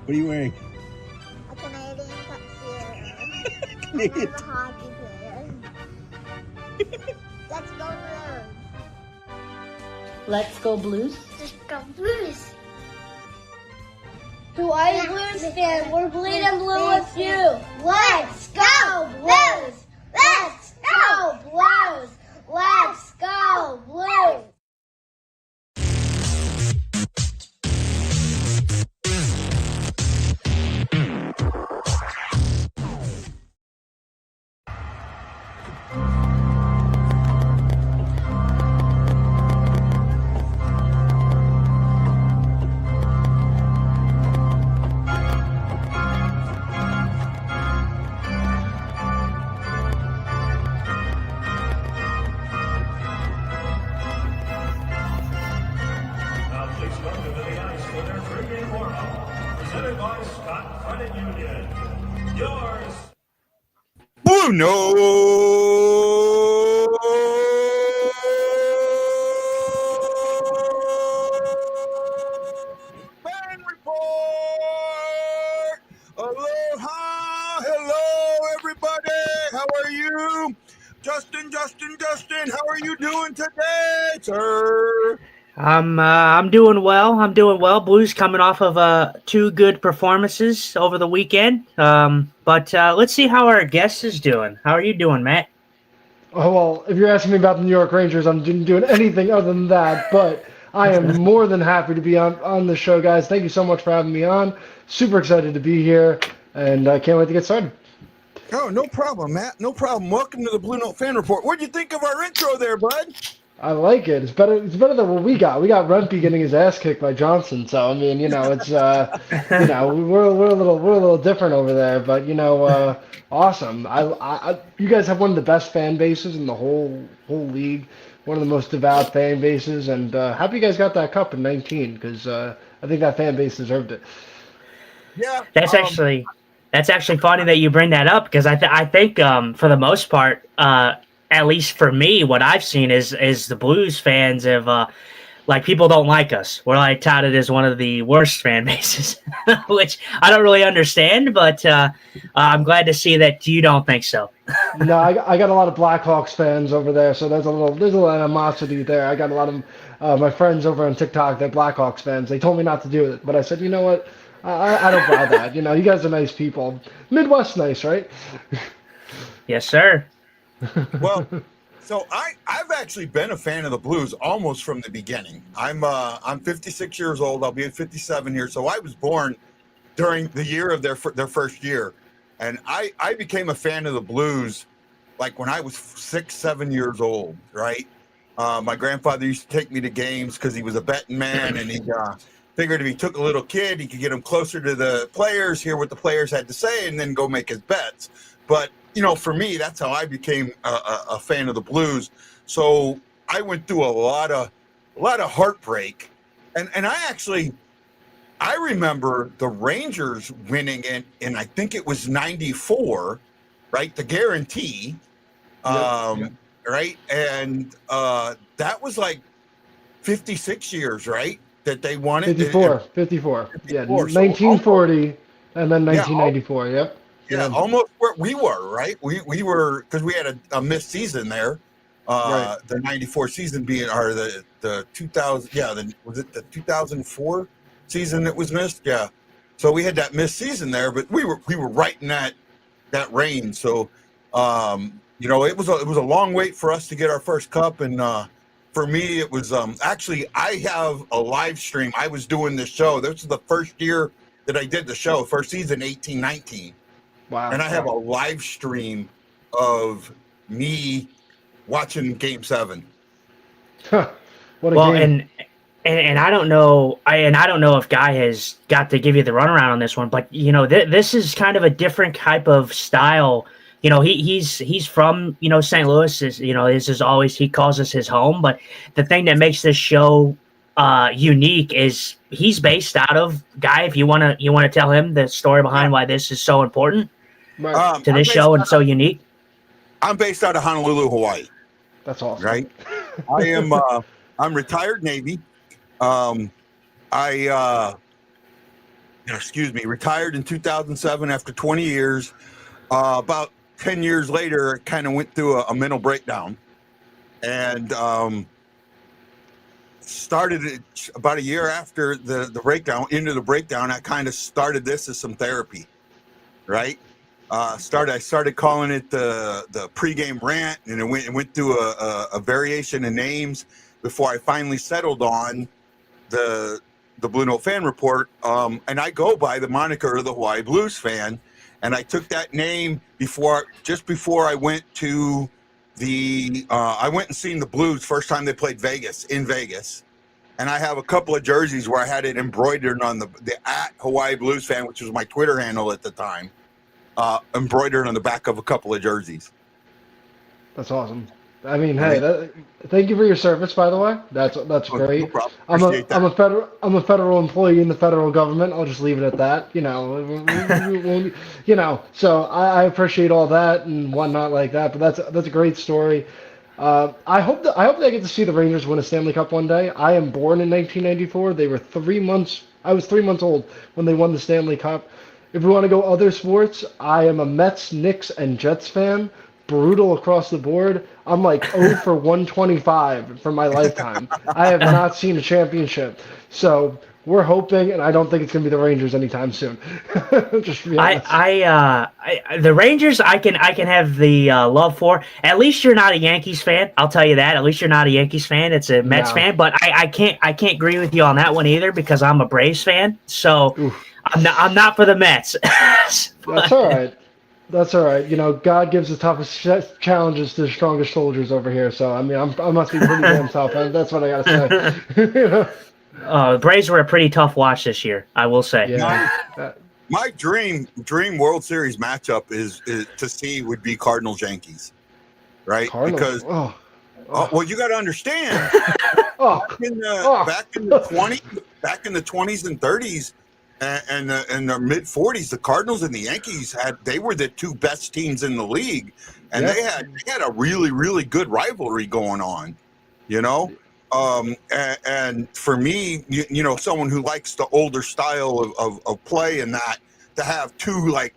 What are you wearing? A Canadian tuxedo. Canadian I'm a hockey player. Let's go Blues. Let's go Blues. Let's go Blues. To all you Blues fans, we're bleeding blue with you. Let's go Blues. Let's go Blues. Let's go Blues. BlueNote Fan Report. Aloha, hello everybody. How are you? Justin, how are you doing today, sir? I'm doing well. Blues coming off of 2 good performances over the weekend. But let's see how our guest is doing. How are you doing, Matt? Oh, well, if you're asking me about the New York Rangers, I'm doing anything other than that, but I am more than happy to be on the show, guys. Thank you so much for having me on. Super excited to be here, and I can't wait to get started. Oh, no problem, Matt. No problem. Welcome to the BlueNote Fan Report. What do you think of our intro there, bud? I like it. It's better than what we got. We got Rempe getting his ass kicked by Johnson. So I mean, it's we're a little different over there, but awesome. You guys have one of the best fan bases in the whole league. One of the most devout fan bases, and happy you guys got that cup in 19 because I think that fan base deserved it. Yeah, That's actually funny that you bring that up because I think for the most part, at least for me, what I've seen is the Blues fans have like people don't like us. We're like touted as one of the worst fan bases, which I don't really understand. But I'm glad to see that you don't think so. No, I got a lot of Blackhawks fans over there, so there's a little animosity there. I got a lot of my friends over on TikTok, they're Blackhawks fans. They told me not to do it, but I said, you know what? I don't buy that. You guys are nice people. Midwest nice, right? Yes, sir. Well, so I've actually been a fan of the Blues almost from the beginning. I'm 56 years old. I'll be at 57 here. So I was born during the year of their first year, and I became a fan of the Blues like when I was 6, 7 years old. Right. My grandfather used to take me to games because he was a betting man, and he figured if he took a little kid, he could get him closer to the players, hear what the players had to say, and then go make his bets. But for me, that's how I became a fan of the Blues. So I went through a lot of heartbreak, and I remember the Rangers winning in I think it was '94, right? The guarantee, Yep. right? And that was like 56 years, right? That they won it. 54. Yeah, 1940 and then 1994. Yep. Yeah, almost where we were, right? We were, because we had a missed season there. Right. The '94 season being, or the 2000, was it the 2004 season that was missed? Yeah. So we had that missed season there, but we were right in that range. So it was a long wait for us to get our first cup, and for me it was actually, I have a live stream. I was doing this show. This is the first year that I did the show, first season 18-19. Wow. And I have a live stream of me watching Game 7. What a game. And I don't know, I don't know if Guy has got to give you the runaround on this one, but this is kind of a different type of style. He's from St. Louis. This is always, he calls us his home. But the thing that makes this show unique is he's based out of, Guy, if you want to tell him the story behind why this is so important to this show and so unique. I'm based out of Honolulu, Hawaii. That's awesome. Right. I'm retired Navy. retired in 2007 after 20 years. About 10 years later, kind of went through a mental breakdown, and started it about a year after the breakdown. Into the breakdown, I kind of started this as some therapy, right? I started calling it the pregame rant, and it went through a variation of names before I finally settled on the BlueNote Fan Report. And I go by the moniker of the Hawaii Blues fan. And I took that name just before I went to I went and seen the Blues first time they played in Vegas. And I have a couple of jerseys where I had it embroidered on the at Hawaii Blues fan, which was my Twitter handle at the time, embroidered on the back of a couple of jerseys. That's awesome. I mean, hey, thank you for your service, by the way. That's great. No problem. I'm a federal employee in the federal government. I'll just leave it at that. So I appreciate all that and whatnot like that. But that's a great story. I hope that I get to see the Rangers win a Stanley Cup one day. I am born in 1994. They were 3 months. I was 3 months old when they won the Stanley Cup. If we want to go other sports, I am a Mets, Knicks, and Jets fan. Brutal across the board. I'm like 0 for 125 for my lifetime. I have not seen a championship. So we're hoping, and I don't think it's going to be the Rangers anytime soon. Just to be honest. The Rangers, I can have the love for. At least you're not a Yankees fan. I'll tell you that. At least you're not a Yankees fan. It's a Mets fan. But I can't agree with you on that one either because I'm a Braves fan. So I'm not for the Mets. That's all right. That's all right. God gives the toughest challenges to the strongest soldiers over here. So, I mean, I must be pretty damn tough. That's what I got to say. The Braves were a pretty tough watch this year, I will say. Yeah. My dream World Series matchup is to see would be Cardinals Yankees, right? Because well, you got to understand, back in the 20s and 30s. And in the mid 40s, the Cardinals and the Yankees they were the two best teams in the league, and they had a really, really good rivalry going on, and for me, someone who likes the older style of play and that, to have two, like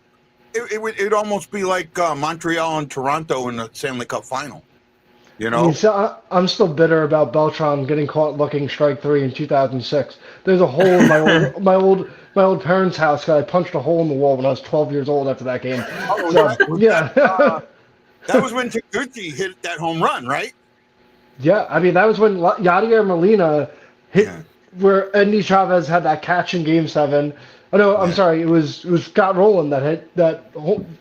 it'd almost be like Montreal and Toronto in the Stanley Cup final. I'm still bitter about Beltran getting caught looking strike 3 in 2006. There's a hole in my old parents' house because I punched a hole in the wall when I was 12 years old after that game. That was when Taguchi hit that home run, right? Yeah, I mean that was when Yadier Molina hit where Andy Chavez had that catch in Game 7. Oh no, I'm sorry. It was Scott Rowland that hit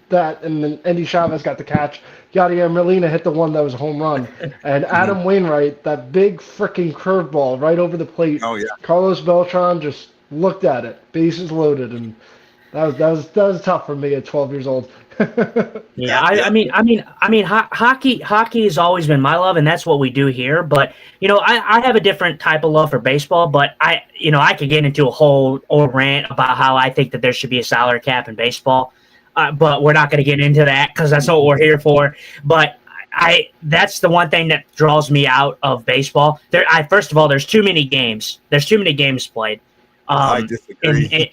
that, and then Andy Chavez got the catch. Yadier Molina hit the one that was a home run, and Adam Wainwright, that big freaking curveball right over the plate. Oh yeah. Carlos Beltran just looked at it, bases loaded, and that was tough for me at 12 years old. Yeah, I mean, hockey has always been my love, and that's what we do here. But I have a different type of love for baseball. But I could get into a whole rant about how I think that there should be a salary cap in baseball. But we're not going to get into that because that's not what we're here for. But that's the one thing that draws me out of baseball. First of all, there's too many games. There's too many games played. I disagree.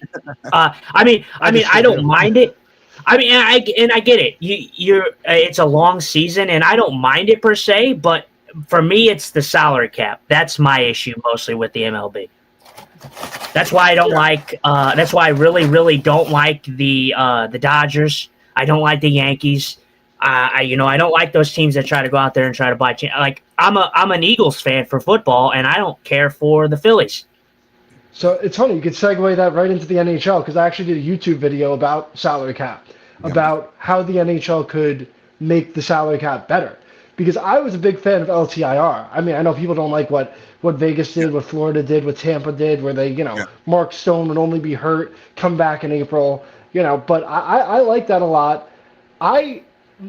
I don't mind it. I mean, I get it. It's a long season, and I don't mind it per se. But for me, it's the salary cap. That's my issue mostly with the MLB. That's why I don't like. That's why I really, really don't like the Dodgers. I don't like the Yankees. I don't like those teams that try to go out there and try to buy. Like I'm an Eagles fan for football, and I don't care for the Phillies. So it's funny, you could segue that right into the NHL because I actually did a YouTube video about salary cap, about how the NHL could make the salary cap better. Because I was a big fan of LTIR. I mean, I know people don't like what Vegas did, what Florida did, what Tampa did, where they, Mark Stone would only be hurt, come back in April, but I like that a lot.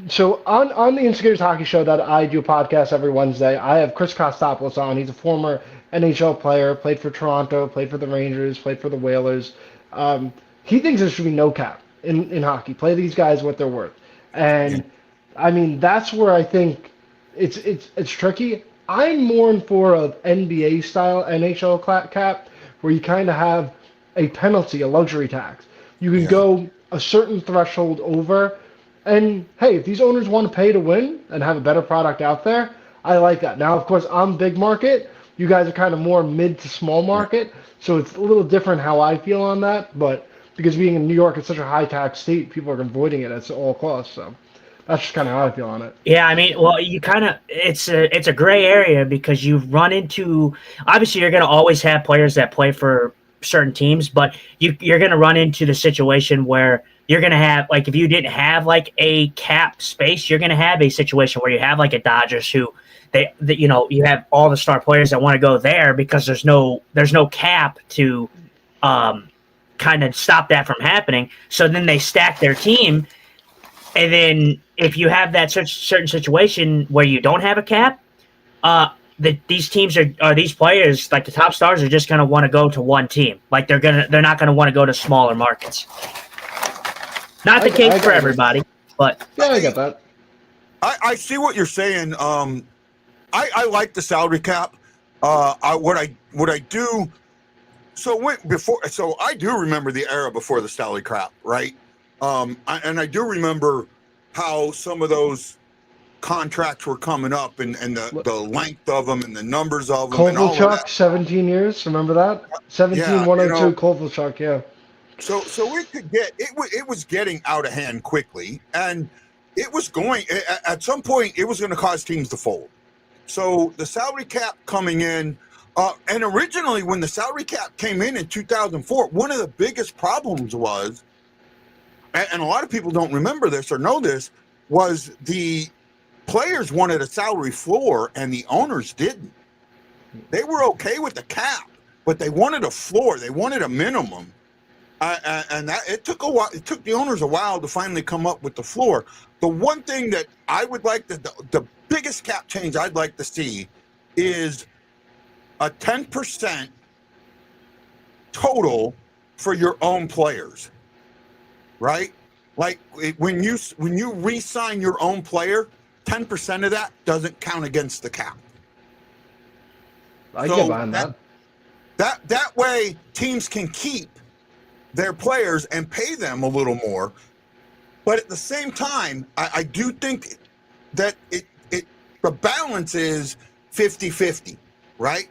So on the Instigators Hockey Show that I do a podcast every Wednesday, I have Chris Kostopoulos on. He's a former NHL player, played for Toronto, played for the Rangers, played for the Whalers. He thinks there should be no cap in hockey. Play these guys what they're worth. And, I mean, that's where I think it's tricky. I'm more in for an NBA-style NHL cap where you kind of have a penalty, a luxury tax. You can Yeah. go a certain threshold over, and hey, if these owners want to pay to win and have a better product out there, I like that. Now, of course, I'm big market. You guys are kind of more mid to small market, so it's a little different how I feel on that. But because being in New York, it's such a high tax state, people are avoiding it at all costs. So that's just kind of how I feel on it. Yeah, I mean, well, you kind of it's a gray area because you run into obviously you're going to always have players that play for certain teams, but you're going to run into the situation where you're going to have like if you didn't have like a cap space, you're going to have a situation where you have like a Dodgers who you have all the star players that want to go there because there's no cap to kind of stop that from happening. So then they stack their team. And then if you have that certain situation where you don't have a cap, these teams are these players like the top stars are just going to want to go to one team. Like they're not going to want to go to smaller markets. Not the case for everybody, but yeah, I get that. I see what you're saying. I like the salary cap. What I do. So I do remember the era before the salary cap, right? I do remember how some of those contracts were coming up and the length of them and the numbers of them. And all of that. 17 years. Remember that? 17-102 Kovalchuk. Yeah. So it could it was getting out of hand quickly, and it was going at some point. It was going to cause teams to fold. So the salary cap coming in. And originally, when the salary cap came in 2004, one of the biggest problems was, and a lot of people don't remember this or know this, was the players wanted a salary floor and the owners didn't. They were okay with the cap, but they wanted a floor. They wanted a minimum. And that it took a while. It took the owners a while to finally come up with the floor. The one thing that I would like the biggest cap change I'd like to see is a 10% total for your own players, right? Like when you re-sign your own player, 10% of that doesn't count against the cap. I get behind that. That way teams can keep their players and pay them a little more. But at the same time, I do think that the balance is 50-50, right?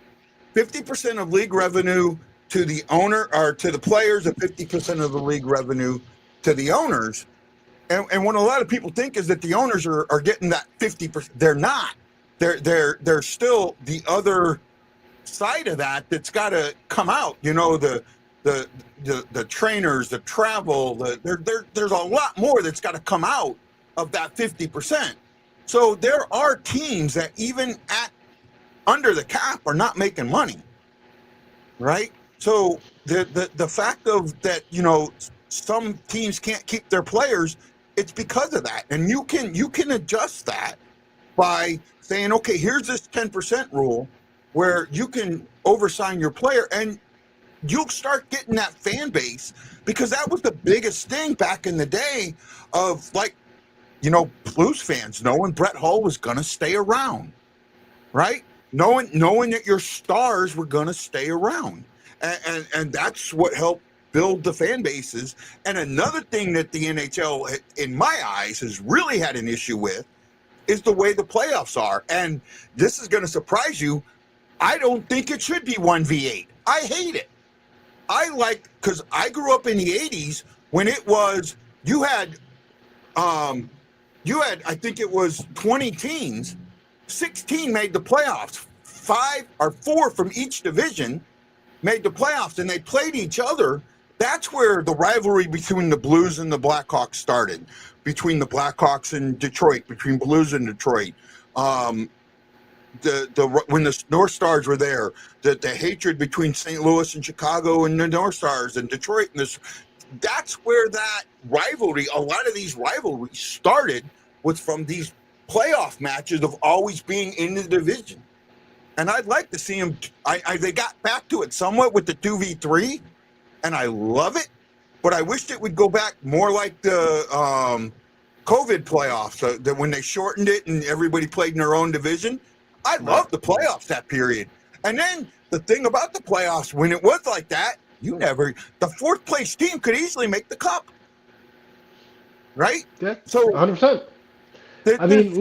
50% of league revenue to the owner or to the players and 50% of the league revenue to the owners. And what a lot of people think is that the owners are getting that 50%. They're not. They're still the other side of that's got to come out. You know, the trainers, the travel, there's a lot more that's got to come out of that 50%. So there are teams that even under the cap are not making money, right? So the fact of that, some teams can't keep their players, it's because of that. And you can adjust that by saying, okay, here's this 10% rule where you can oversign your player and you'll start getting that fan base, because that was the biggest thing back in the day of Blues fans knowing Brett Hull was going to stay around, right? Knowing that your stars were going to stay around. And that's what helped build the fan bases. And another thing that the NHL, in my eyes, has really had an issue with is the way the playoffs are. And this is going to surprise you. I don't think it should be 1v8. I hate it. Because I grew up in the 80s when it was, you had, I think it was 20 teams, 16 made the playoffs. 5 or 4 from each division made the playoffs, and they played each other. That's where the rivalry between the Blues and the Blackhawks started, between the Blackhawks and Detroit, between Blues and Detroit. When the North Stars were there, the hatred between St. Louis and Chicago and the North Stars and Detroit, and that's where that rivalry, a lot of these rivalries started, was from these playoff matches of always being in the division. And I'd like to see them. They got back to it somewhat with the 2v3, and I love it. But I wished it would go back more like the COVID playoffs, that when they shortened it and everybody played in their own division. I loved the playoffs that period. And then the thing about the playoffs, when it was like that, The fourth place team could easily make the cup, right? Yeah, So 100%. I mean,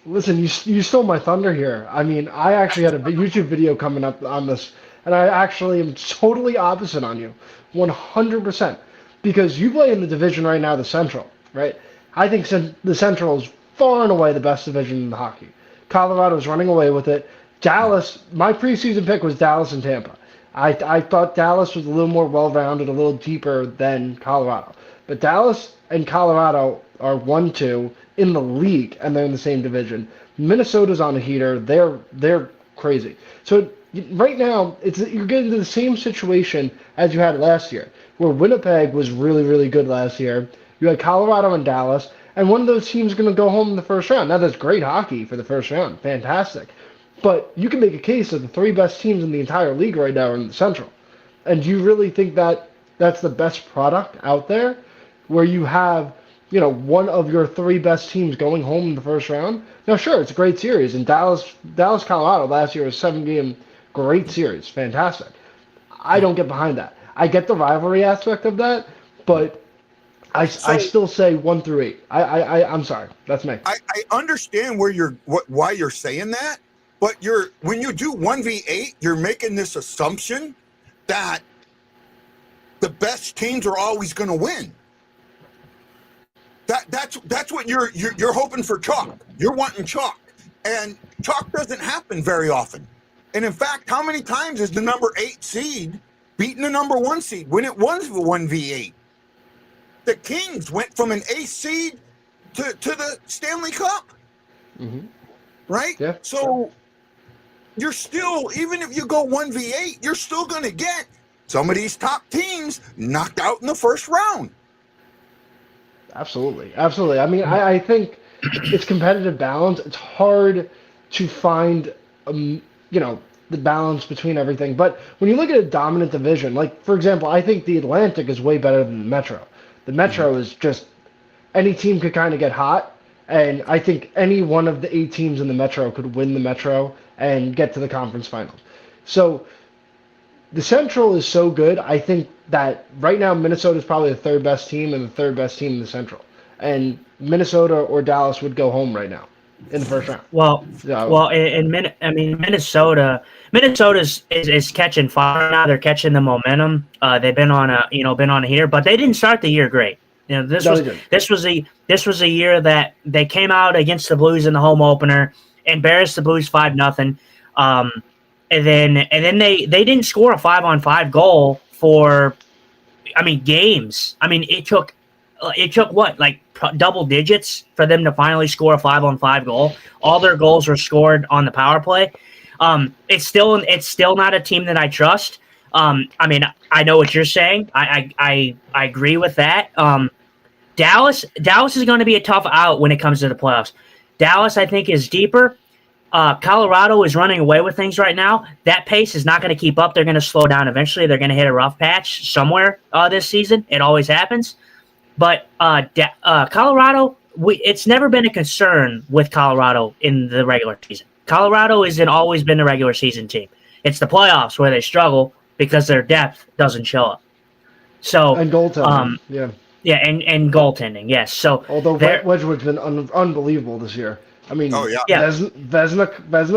listen, you stole my thunder here. I mean, I actually had a YouTube video coming up on this, and I actually am totally opposite on you, 100%, because you play in the division right now, the Central, right? I think the Central is far and away the best division in the hockey. Colorado's running away with it. Dallas, my preseason pick was Dallas and Tampa. I thought Dallas was a little more well-rounded, a little deeper than Colorado. But Dallas and Colorado are 1-2 in the league, and they're in the same division. Minnesota's on a heater. They're crazy. So right now, you're getting to the same situation as you had last year, where Winnipeg was really, really good last year. You had Colorado and Dallas, and one of those teams is going to go home in the first round. Now, that's great hockey for the first round. Fantastic. But you can make a case that the three best teams in the entire league right now are in the Central. And do you really think that that's the best product out there, where you have, one of your three best teams going home in the first round? Now, sure, it's a great series. And Dallas, Colorado last year was a 7-game great series. Fantastic. I don't get behind that. I get the rivalry aspect of that, but I still say 1 through 8. I'm sorry. That's me. I understand why you're saying that, but when you do 1v8, you're making this assumption that the best teams are always going to win. That's what you're hoping for chalk. You're wanting chalk, and chalk doesn't happen very often. And in fact, how many times has the number 8 seed beaten the number 1 seed when it was 1v8? The Kings went from an ace seed to the Stanley Cup, right? Yeah. So you're still, even if you go 1v8, you're still going to get some of these top teams knocked out in the first round. Absolutely. I mean, I think it's competitive balance. It's hard to find, the balance between everything. But when you look at a dominant division, like, for example, I think the Atlantic is way better than the Metro. The Metro is just, any team could kind of get hot, and I think any one of the 8 teams in the Metro could win the Metro and get to the conference finals. So the Central is so good. I think that right now Minnesota is probably the third best team and the third best team in the Central. And Minnesota or Dallas would go home right now in the first round. Minnesota is catching fire now. They're catching the momentum. They've been on a heater, but they didn't start the year great. This was a year that they came out against the Blues in the home opener, embarrassed the Blues 5-0. And then they didn't score a 5-on-5 goal for, games. It took what, like double digits for them to finally score a 5-on-5 goal. All their goals were scored on the power play. It's still not a team that I trust. I know what you're saying. I agree with that. Dallas is going to be a tough out when it comes to the playoffs. Dallas, I think, is deeper. Colorado is running away with things right now. That pace is not going to keep up. They're going to slow down eventually. They're going to hit a rough patch somewhere this season. It always happens. But Colorado, it's never been a concern with Colorado in the regular season. Colorado hasn't always been a regular season team. It's the playoffs where they struggle because their depth doesn't show up. So and goaltending, and goaltending, yes. So although Wedgwood's been unbelievable this year. Vezina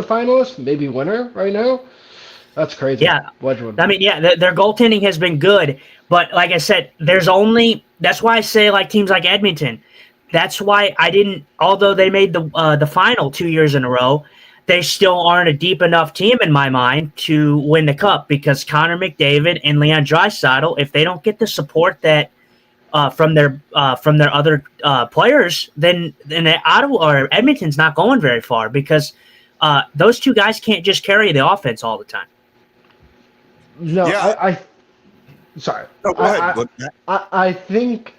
finalist, maybe winner right now. That's crazy. Yeah, Wedgwood. Their goaltending has been good, but like I said, that's why I say like teams like Edmonton. That's why I didn't. Although they made the final 2 years in a row, they still aren't a deep enough team in my mind to win the cup because Connor McDavid and Leon Draisaitl, if they don't get the support that from their other players, then Ottawa or Edmonton's not going very far because those two guys can't just carry the offense all the time. No, yeah. Sorry. No, go ahead. I think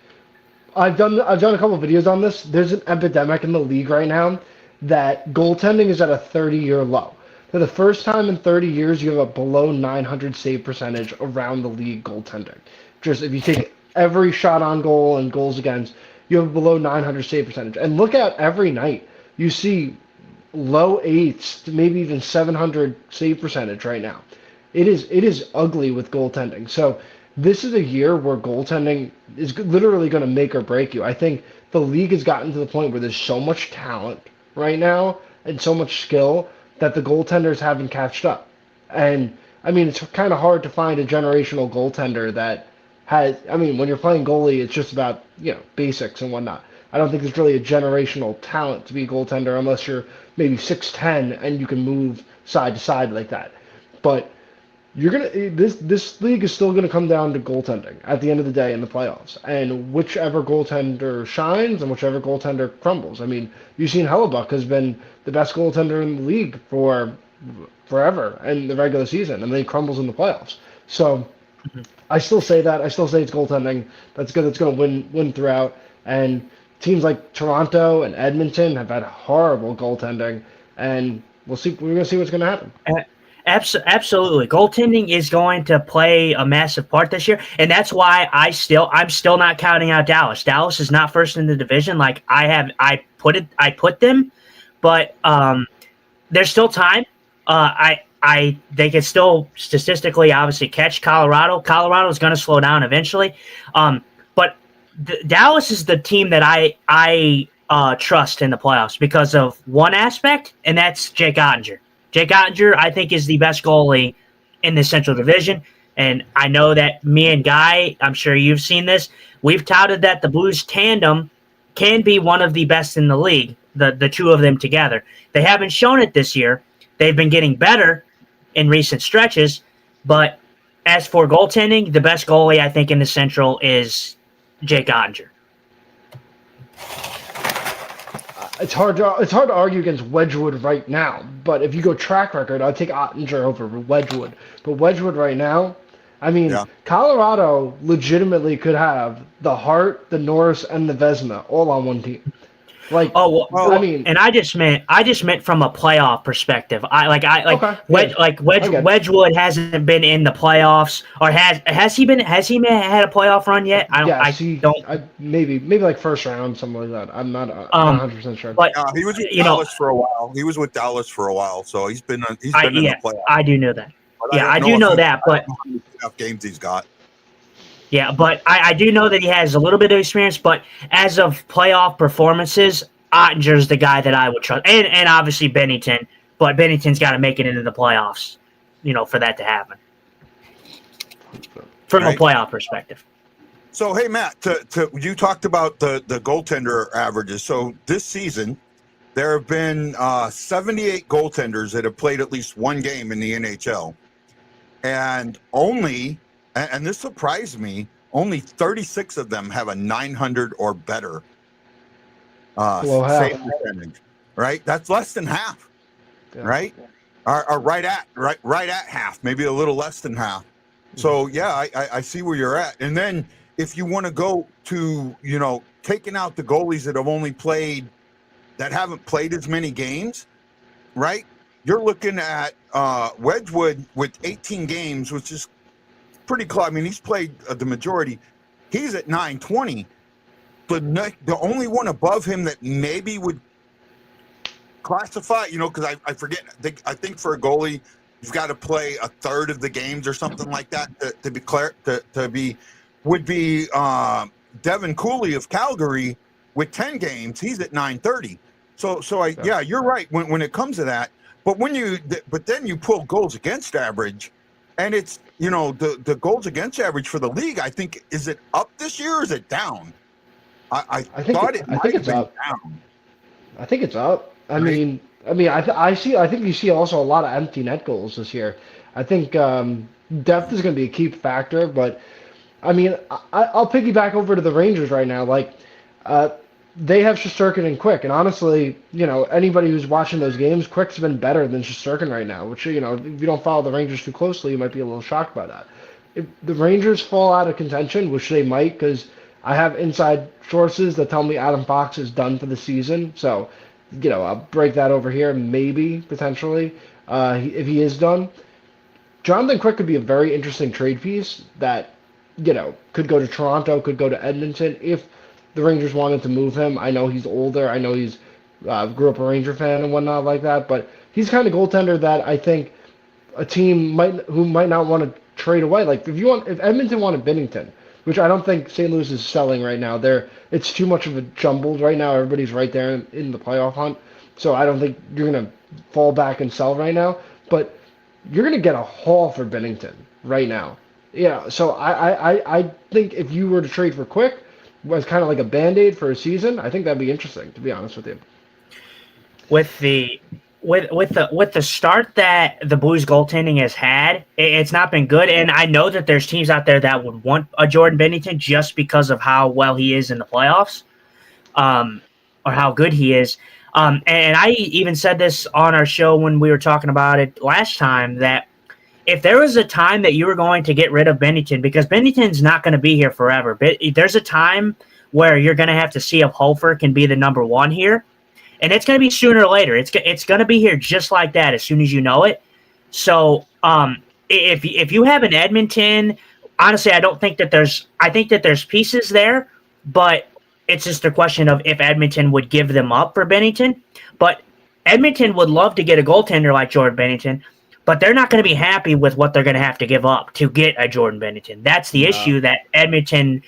I've done a couple of videos on this. There's an epidemic in the league right now that goaltending is at a 30-year low. For the first time in 30 years, you have a below 900 save percentage around the league goaltending. Just if you take every shot on goal and goals against, you have a below 900 save percentage. And look at every night, you see low 8s to maybe even 700 save percentage right now. it is ugly with goaltending. So this is a year where goaltending is literally going to make or break you. I think the league has gotten to the point where there's so much talent right now and so much skill that the goaltenders haven't catched up. And I mean, it's kind of hard to find a generational goaltender that has. I mean, when you're playing goalie, it's just about basics and whatnot. I don't think there's really a generational talent to be a goaltender unless you're maybe 6'10" and you can move side to side like that. But you're gonna this league is still gonna come down to goaltending at the end of the day in the playoffs, and whichever goaltender shines and whichever goaltender crumbles. I mean, you've seen Hellebuck has been the best goaltender in the league for forever in the regular season, and then he crumbles in the playoffs. So I still say that. I still say it's goaltending that's good. That's going to win throughout. And teams like Toronto and Edmonton have had horrible goaltending, and we'll see. We're going to see what's going to happen. Absolutely, goaltending is going to play a massive part this year, and that's why I'm still not counting out Dallas. Dallas is not first in the division. Like I put them, but there's still time. They can still statistically obviously catch Colorado. Colorado is going to slow down eventually, but Dallas is the team that I trust in the playoffs because of one aspect, and that's Jake Ottinger. Jake Ottinger, I think, is the best goalie in the Central Division, and I know that me and Guy, I'm sure you've seen this, we've touted that the Blues tandem can be one of the best in the league, the two of them together. They haven't shown it this year. They've been getting better in recent stretches, but as for goaltending, the best goalie, I think, in the Central is Jake Ottinger. It's hard to argue against Wedgwood right now, but if you go track record, I'd take Ottinger over Wedgwood. But Wedgwood right now, I mean, Colorado legitimately could have the Hart, the Norris, and the Vezina all on one team. Like, I mean, and I just meant from a playoff perspective. Wedgwood hasn't been in the playoffs, or has he had a playoff run yet? Maybe like first round, something like that. I'm not 100% sure. But he was with Dallas for a while. He was with Dallas for a while, so he's been in the playoffs. I do know that. I do know that, but enough games he's got. Yeah, but I do know that he has a little bit of experience, but as of playoff performances, Ottinger's the guy that I would trust. And obviously Bennington, but Bennington's got to make it into the playoffs, for that to happen. From a playoff perspective. So, hey, Matt, you talked about the goaltender averages. So this season, there have been 78 goaltenders that have played at least one game in the NHL. And and this surprised me, only 36 of them have a 900 or better save percentage, right? That's less than half, right? Or right at half, maybe a little less than half. So, yeah, I see where you're at. And then if you want to go to, taking out the goalies that haven't played as many games, right? You're looking at Wedgwood with 18 games, which is pretty close. I mean, he's played the majority. He's at 920. The only one above him that maybe would classify, because I forget. I think for a goalie, you've got to play a third of the games or something like that would be Devin Cooley of Calgary with 10 games. He's at 930. So you're right when it comes to that. But then you pull goals against average. And it's, the goals against average for the league, I think, is it up this year or is it down? I think it's up. Down. I think it's up. I think you see also a lot of empty net goals this year. I think depth is going to be a key factor, but I mean, I'll piggyback over to the Rangers right now. Like, they have Shesterkin and Quick, and honestly, anybody who's watching those games, Quick's been better than Shesterkin right now, which, if you don't follow the Rangers too closely, you might be a little shocked by that. If the Rangers fall out of contention, which they might, because I have inside sources that tell me Adam Fox is done for the season, so, I'll break that over here, maybe, potentially, if he is done. Jonathan Quick could be a very interesting trade piece that, could go to Toronto, could go to Edmonton, if the Rangers wanted to move him. I know he's older. I know he's grew up a Ranger fan and whatnot like that, but he's kind of goaltender that I think a team who might not want to trade away. Like if Edmonton wanted Binnington, which I don't think St. Louis is selling right now. It's too much of a jumbled right now. Everybody's right there in the playoff hunt, so I don't think you're gonna fall back and sell right now. But you're gonna get a haul for Binnington right now. Yeah, so I think if you were to trade for Quick as kind of like a Band-Aid for a season, I think that'd be interesting, to be honest with you. With the start that the Blues goaltending has had, it's not been good. And I know that there's teams out there that would want a Jordan Binnington just because of how well he is in the playoffs, or how good he is. And I even said this on our show when we were talking about it last time, that if there was a time that you were going to get rid of Binnington, because Binnington's not going to be here forever, but there's a time where you're going to have to see if Hofer can be the number one here. And it's going to be sooner or later. It's going to be here just like that as soon as you know it. So if you have an Edmonton, honestly, I think that there's pieces there, but it's just a question of if Edmonton would give them up for Binnington. But Edmonton would love to get a goaltender like Jordan Binnington, but they're not going to be happy with what they're going to have to give up to get a Jordan Binnington. That's the issue that Edmonton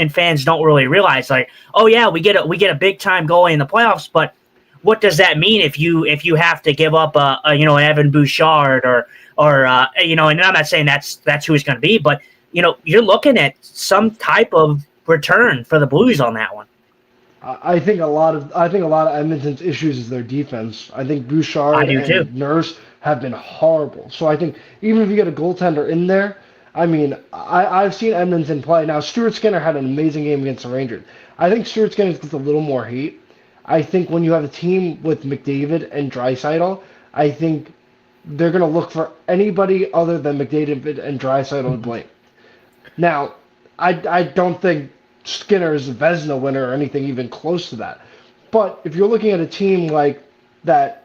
fans don't really realize. Like, oh yeah, we get a big time goalie in the playoffs, but what does that mean if you have to give up an Evan Bouchard or and I'm not saying that's who it's going to be, but you're looking at some type of return for the Blues on that one. I think a lot of Edmonton's issues is their defense. I think Bouchard and Nurse have been horrible. So I think even if you get a goaltender in there, I mean, I've seen Edmonton play. Now, Stuart Skinner had an amazing game against the Rangers. I think Stuart Skinner gets a little more hate. I think when you have a team with McDavid and Draisaitl, I think they're going to look for anybody other than McDavid and Draisaitl to blame. Now, I don't think Skinner is a Vezina winner or anything even close to that. But if you're looking at a team like that,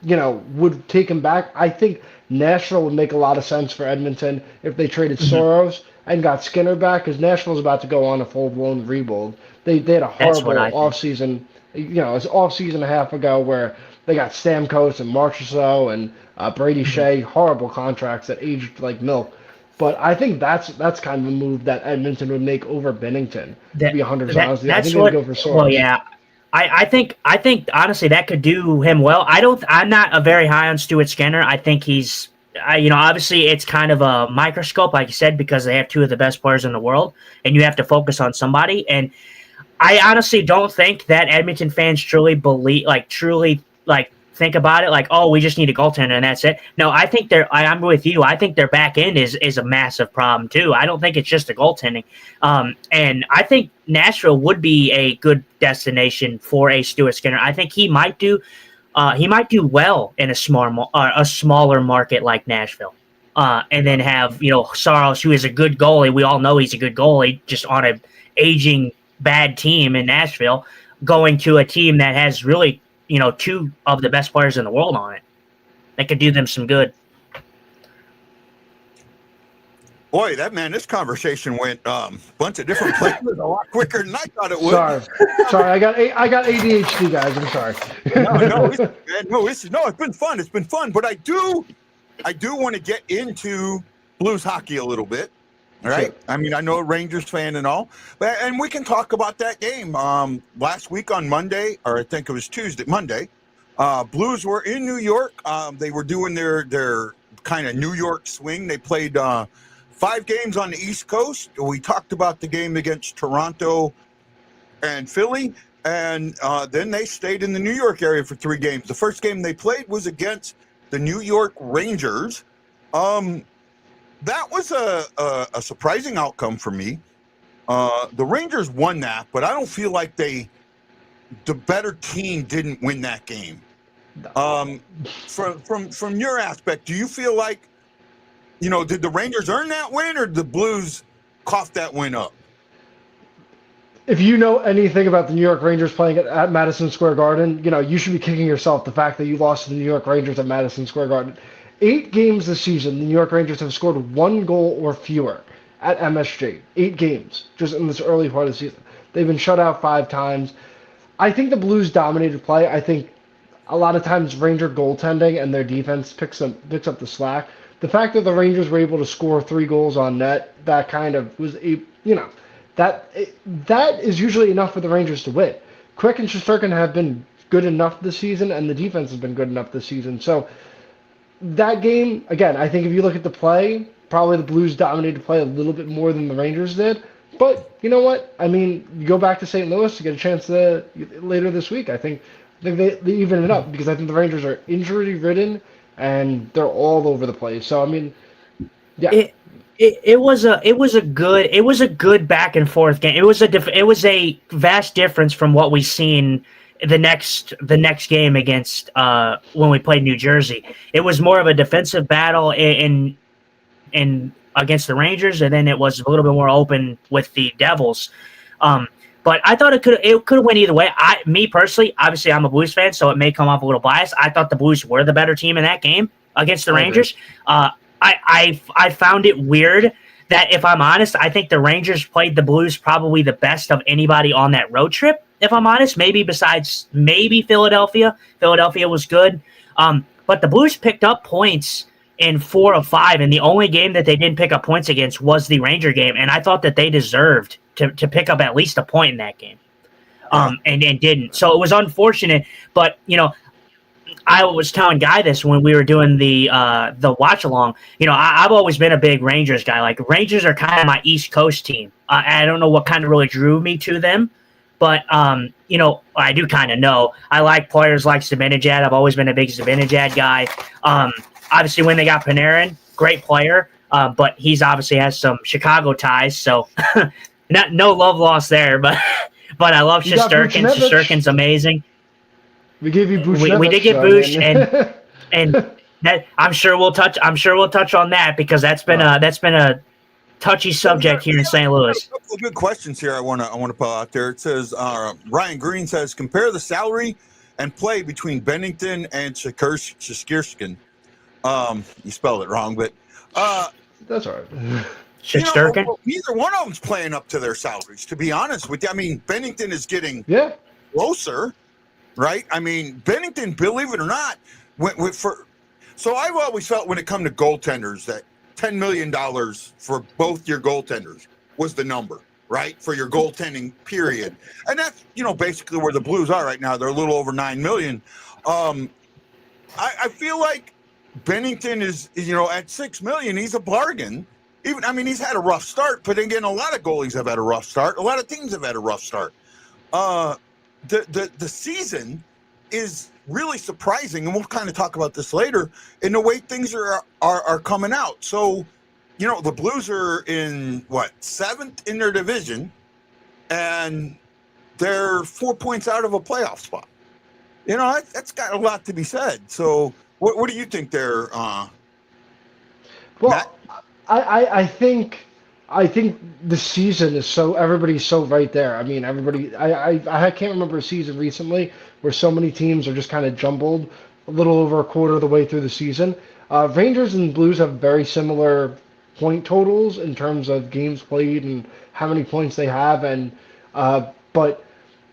would take him back, I think Nashville would make a lot of sense for Edmonton if they traded Soros and got Skinner back, because Nashville's about to go on a full-blown rebuild. They had a horrible offseason. It's off-season and a half ago where they got Stamkos and Marchessault and Brady Shea, horrible contracts that aged like milk. But I think that's kind of a move that Edmonton would make over Binnington. To be 100% honest, I think they'd go for Soros. Well, yeah, I think honestly that could do him well. I'm not a very high on Stuart Skinner. I think he's obviously it's kind of a microscope, like you said, because they have two of the best players in the world, and you have to focus on somebody. And I honestly don't think that Edmonton fans truly think about it like, oh, we just need a goaltender and that's it. No, I think I'm with you. I think their back end is a massive problem too. I don't think it's just the goaltending. And I think Nashville would be a good destination for a Stuart Skinner. I think he might do well in a smaller market like Nashville. And then have, Saros, who is a good goalie. We all know he's a good goalie, just on a aging bad team in Nashville, going to a team that has really, two of the best players in the world on it. That could do them some good. Boy, this conversation went a bunch of different places a lot quicker than I thought it would. Sorry, I got ADHD, guys. I'm sorry. It's been fun. It's been fun, but I do want to get into Blues hockey a little bit. All right. Sure. I mean, I know a Rangers fan and all, and we can talk about that game. Last week on Monday, or I think it was Monday, Blues were in New York. They were doing their kind of New York swing. They played 5 games on the East Coast. We talked about the game against Toronto and Philly, and then they stayed in the New York area for 3 games. The first game they played was against the New York Rangers. That was a surprising outcome for me. The Rangers won that, but I don't feel like the better team didn't win that game. From your aspect, do you feel like, did the Rangers earn that win, or did the Blues cough that win up? If you know anything about the New York Rangers playing at Madison Square Garden, you should be kicking yourself the fact that you lost to the New York Rangers at Madison Square Garden. 8 games this season, the New York Rangers have scored 1 goal or fewer at MSG. 8 games, just in this early part of the season. They've been shut out 5 times. I think the Blues dominated play. I think a lot of times Ranger goaltending and their defense picks up the slack. The fact that the Rangers were able to score 3 goals on net, that kind of was that is usually enough for the Rangers to win. Quick and Shesterkin have been good enough this season, and the defense has been good enough this season. So that game, again, I think if you look at the play, probably the Blues dominated play a little bit more than the Rangers did. But you know what? I mean, you go back to St. Louis to get a chance to later this week. I think they even it up because I think the Rangers are injury ridden and they're all over the place. So I mean, yeah. It was a good back and forth game. It was a vast difference from what we seen the next game against when we played New Jersey. It was more of a defensive battle in against the Rangers, and then it was a little bit more open with the Devils. But I thought it could have went either way. Me personally, obviously I'm a Blues fan, so it may come off a little biased. I thought the Blues were the better team in that game against the Rangers. I found it weird that, if I'm honest, I think the Rangers played the Blues probably the best of anybody on that road trip, if I'm honest, maybe besides Philadelphia. Philadelphia was good. But the Blues picked up points in 4 of 5, and the only game that they didn't pick up points against was the Ranger game, and I thought that they deserved to pick up at least a point in that game, and didn't. So it was unfortunate, but, I was telling Guy this when we were doing the watch along. I've always been a big Rangers guy. Like, Rangers are kind of my East Coast team. I don't know what kind of really drew me to them, but I do kind of know. I like players like Zibanejad. I've always been a big Zibanejad guy. Obviously, when they got Panarin, great player, but he's obviously has some Chicago ties, so no love lost there. But I love Shesterkin. Shesterkin's amazing. We gave you Bush. We did get Bush, and that I'm sure we'll touch on that because that's been a touchy subject here in St. Louis. A couple of good questions here. I want to put out there. It says Ryan Green says compare the salary and play between Bennington and Shesterkin. You spelled it wrong, but that's all right. Shesterkin. Neither one of them's playing up to their salaries. To be honest with you, I mean, Bennington is getting closer. Right? I mean, Bennington, believe it or not, so I've always felt when it come to goaltenders that $10 million for both your goaltenders was the number, right? For your goaltending period. And that's, basically where the Blues are right now. They're a little over $9 million. I feel like Bennington is, at $6 million, he's a bargain. He's had a rough start, but again, a lot of goalies have had a rough start. A lot of teams have had a rough start. The season is really surprising, and we'll kind of talk about this later, in the way things are coming out. So, the Blues are in 7th in their division, and they're 4 points out of a playoff spot. That's got a lot to be said. So, what do you think there? Well, Matt? I think the season is everybody's so right there. I mean, everybody. I can't remember a season recently where so many teams are just kind of jumbled a little over a quarter of the way through the season. Rangers and Blues have very similar point totals in terms of games played and how many points they have. And but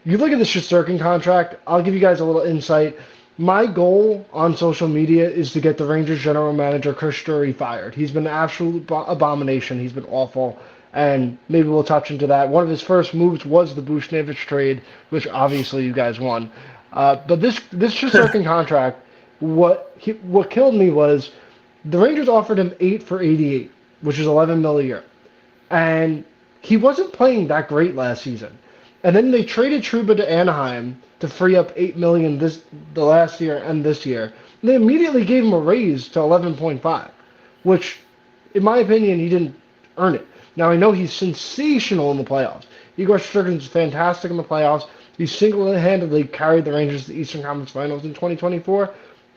you look at the Shesterkin contract. I'll give you guys a little insight. My goal on social media is to get the Rangers general manager, Chris Drury, fired. He's been an absolute abomination. He's been awful, and maybe we'll touch into that. One of his first moves was the Buchnevich trade, which obviously you guys won. But this Shesterkin contract, what killed me was the Rangers offered him 8 for 88, which is $11 million a year, and he wasn't playing that great last season. And then they traded Trouba to Anaheim to free up $8 million the last year and this year. And they immediately gave him a raise to 11.5, which, in my opinion, he didn't earn it. Now, I know he's sensational in the playoffs. Igor Shesterkin's fantastic in the playoffs. He single-handedly carried the Rangers to the Eastern Conference Finals in 2024.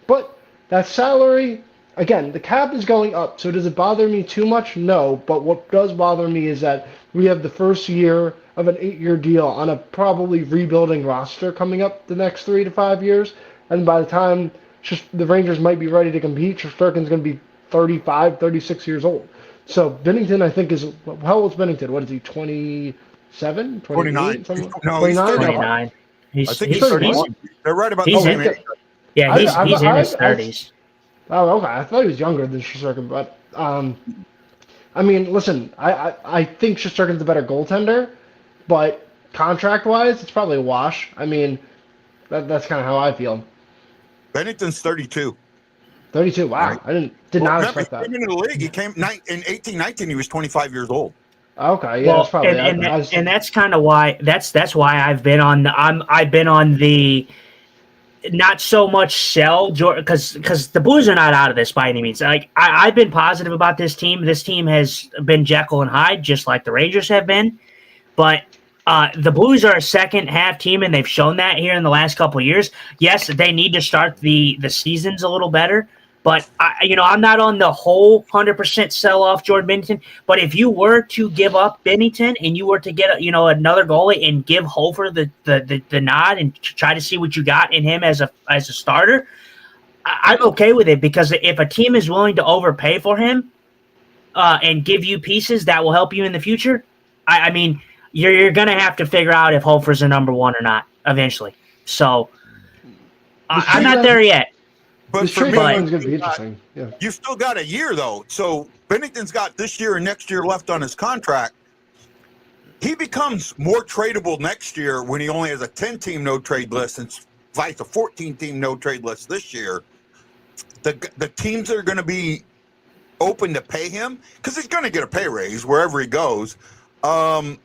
But that salary, again, the cap is going up. So does it bother me too much? No. But what does bother me is that we have the first year of an 8-year deal on a probably rebuilding roster coming up the next 3 to 5 years. And by the time the Rangers might be ready to compete, Shesterkin's going to be 35, 36 years old. So Bennington, I think, is, how old is Bennington? What is he, 27? 29. 29? No, he's 29. I think he's 31. They're right about the he's same age. Yeah, he's I, he's in his I, I, 30s. oh, okay. I thought he was younger than Shesterkin, but I mean, listen, I think Shesterkin's a better goaltender, but contract-wise, it's probably a wash. I mean, that's kind of how I feel. Bennington's 32. 32. All right. Wow, I did Well, not remember, he expect that. came into the league. He came in 18-19. He was 25 years old. Okay, yeah, that's Well, probably. and that's kind of why that's why I've been on the not so much sell Jordan because the Blues are not out of this by any means. Like I've been positive about this team. This team has been Jekyll and Hyde, just like the Rangers have been. But the Blues are a second half team, and they've shown that here in the last couple of years. Yes, they need to start the seasons a little better. But I'm not on the whole 100% sell off Jordan Binnington. But if you were to give up Binnington and you were to get another goalie and give Hofer the nod and try to see what you got in him as a starter, I'm okay with it, because if a team is willing to overpay for him and give you pieces that will help you in the future, I mean, you're going to have to figure out if Hofer's a number one or not eventually. So I'm not there yet. But this for trade me, deadline's going to be interesting. Yeah. you've still got a year, though. So Bennington's got this year and next year left on his contract. He becomes more tradable next year when he only has a 10-team no-trade list and fights a 14-team no-trade list this year. The teams that are going to be open to pay him, because he's going to get a pay raise wherever he goes, the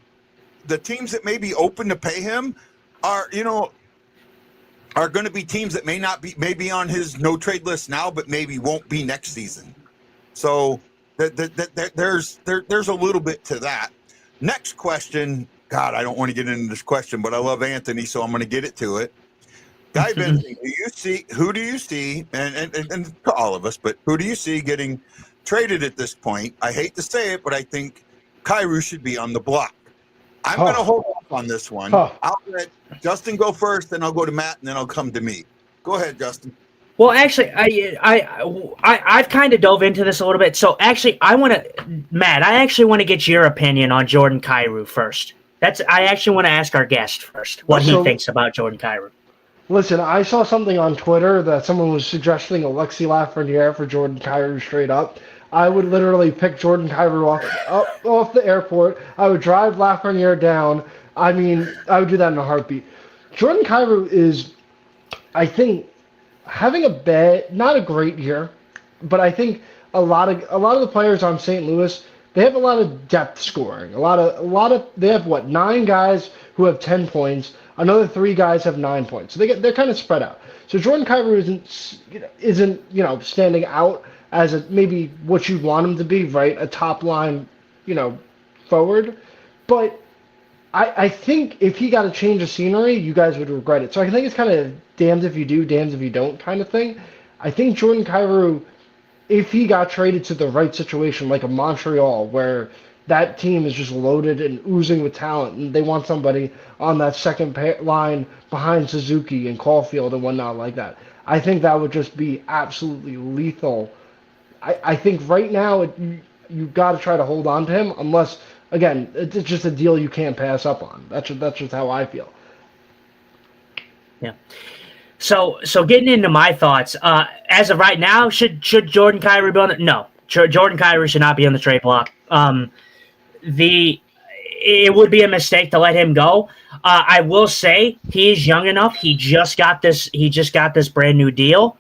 teams that may be open to pay him are going to be teams that may be on his no trade list now, but maybe won't be next season. So there's a little bit to that. Next question. God, I don't want to get into this question, but I love Anthony, so I'm going to get it to it. Guy Benson, who do you see, and to all of us, but who do you see getting traded at this point? I hate to say it, but I think Kyrou should be on the block. I'm going to hold off on this one. I'll let Justin go first, then I'll go to Matt, and then I'll come to me. Go ahead, Justin. Well, actually, I've kind of dove into this a little bit. So actually, Matt, I actually want to get your opinion on Jordan Kyrou first. I actually want to ask our guest first what he thinks about Jordan Kyrou. Listen, I saw something on Twitter that someone was suggesting Alexis Lafreniere for Jordan Kyrou straight up. I would literally pick Jordan Kyrou off the airport. I would drive Lafreniere down. I mean, I would do that in a heartbeat. Jordan Kyrou is, I think, having not a great year, but I think a lot of the players on St. Louis, they have a lot of depth scoring. They have 9 guys who have 10 points. Another 3 guys have 9 points. So they're kind of spread out. So Jordan Kyrou isn't standing out as maybe what you'd want him to be, right? A top line, forward. But I think if he got a change of scenery, you guys would regret it. So I think it's kind of damned if you do, damned if you don't kind of thing. I think Jordan Kyrou, if he got traded to the right situation, like a Montreal, where that team is just loaded and oozing with talent, and they want somebody on that second line behind Suzuki and Caulfield and whatnot like that, I think that would just be absolutely lethal. I think right now you got to try to hold on to him, unless, again, it's just a deal you can't pass up on. That's just how I feel. Yeah. So getting into my thoughts, as of right now, should Jordan Kyrou be on the? No, Jordan Kyrou should not be on the trade block. It would be a mistake to let him go. I will say he is young enough. He just got this brand new deal.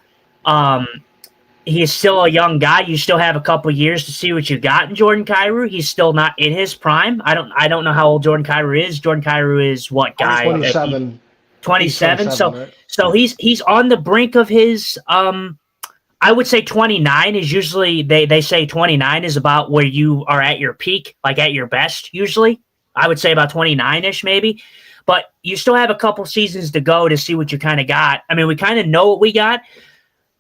He is still a young guy. You still have a couple years to see what you got in Jordan Kyrou. He's still not in his prime. I don't know how old Jordan Kyrou is. Jordan Kyrou is what guy? 27. 27. Right? So he's on the brink of his. I would say 29 is usually they say 29 is about where you are at your peak, like at your best. Usually, I would say about 29ish maybe. But you still have a couple seasons to go to see what you kind of got. I mean, we kind of know what we got.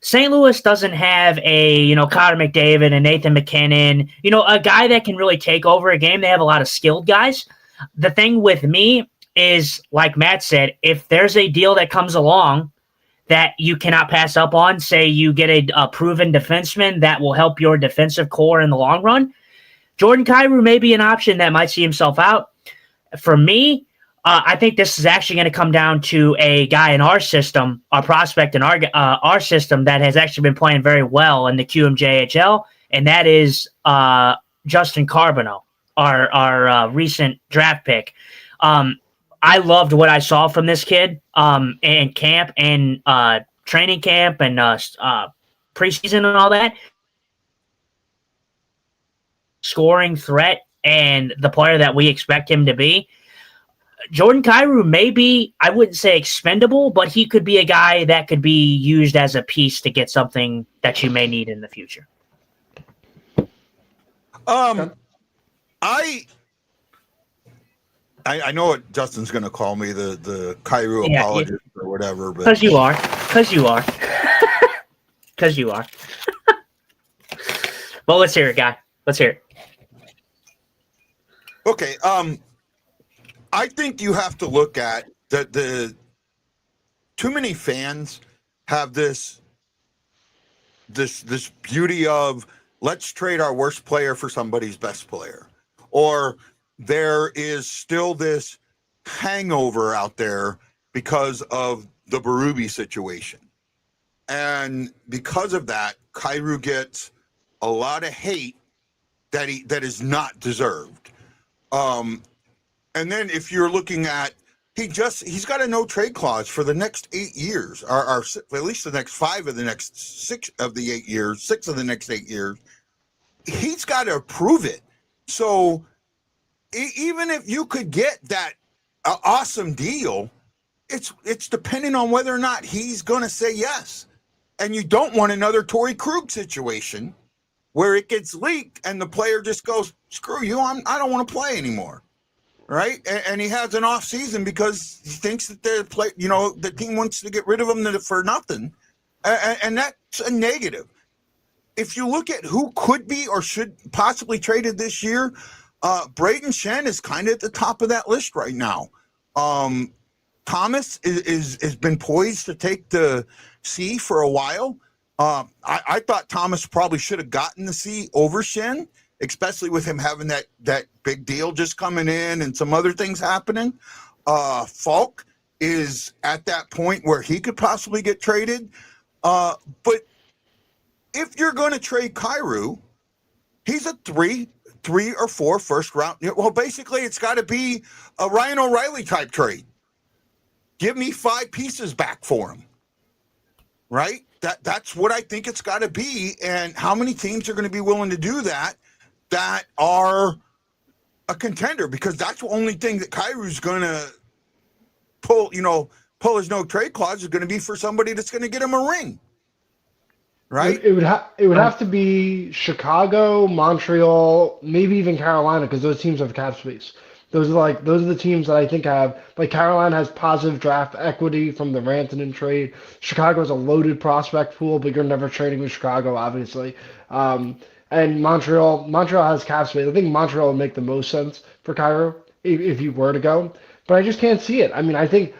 St. Louis doesn't have a, Connor McDavid and Nathan McKinnon, a guy that can really take over a game. They have a lot of skilled guys. The thing with me is, like Matt said, if there's a deal that comes along that you cannot pass up on, say you get a proven defenseman that will help your defensive core in the long run, Jordan Kyrou may be an option that might see himself out. For me, I think this is actually going to come down to a guy in our system, our prospect in our system that has actually been playing very well in the QMJHL, and that is Justin Carbonneau, our recent draft pick. I loved what I saw from this kid in camp and training camp and preseason and all that. Scoring threat and the player that we expect him to be. Jordan Kyrou may be, I wouldn't say expendable, but he could be a guy that could be used as a piece to get something that you may need in the future. I know what Justin's going to call me, the Kyrou apologist or whatever. Because you are. Because you are. Well, let's hear it, guy. Let's hear it. Okay. I think you have to look at the too many fans have this beauty of let's trade our worst player for somebody's best player, or there is still this hangover out there because of the Berube situation, and because of that, Kyrou gets a lot of hate that is not deserved. And then if you're looking at, he's got a no trade clause for the next 8 years, or at least the next 5 of the next 6 of the 8 years, 6 of the next 8 years. He's got to approve it. So even if you could get that awesome deal, it's depending on whether or not he's going to say yes. And you don't want another Torrey Krug situation where it gets leaked and the player just goes, screw you, I don't want to play anymore. Right, and he has an off season because he thinks that the team wants to get rid of him for nothing, and that's a negative. If you look at who could be or should possibly traded this year, Braden Shen is kind of at the top of that list right now. Thomas has been poised to take the C for a while. I thought Thomas probably should have gotten the C over Shen, especially with him having that big deal just coming in and some other things happening. Falk is at that point where he could possibly get traded. But if you're going to trade Kyrou, he's a 3 or 4 first round. Well, basically, it's got to be a Ryan O'Reilly type trade. Give me 5 pieces back for him. Right? That's what I think it's got to be. And how many teams are going to be willing to do that are a contender? Because that's the only thing that Kyrou's going to pull his no trade clause is going to be for somebody that's going to get him a ring. Right? It would have to be Chicago, Montreal, maybe even Carolina, because those teams have cap space. Those are the teams that I think have, like, Carolina has positive draft equity from the Rantanen trade. Chicago has a loaded prospect pool, but you're never trading with Chicago, obviously. And Montreal has cap space. I think Montreal would make the most sense for Kyrou if you were to go, but I just can't see it. I mean, I think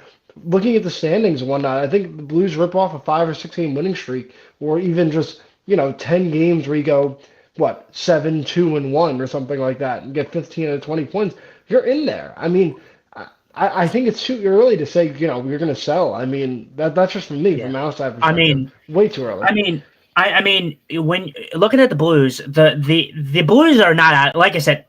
looking at the standings and whatnot, I think the Blues rip off a 5 or 6 game winning streak, or even just 10 games where you go 7-2-1 or something like that, and get 15 out of 20 points. You're in there. I mean, I think it's too early to say you're going to sell. I mean, that's just from me, from my outside perspective. I mean, way too early. I mean, when looking at the Blues, the Blues are not out. Like I said,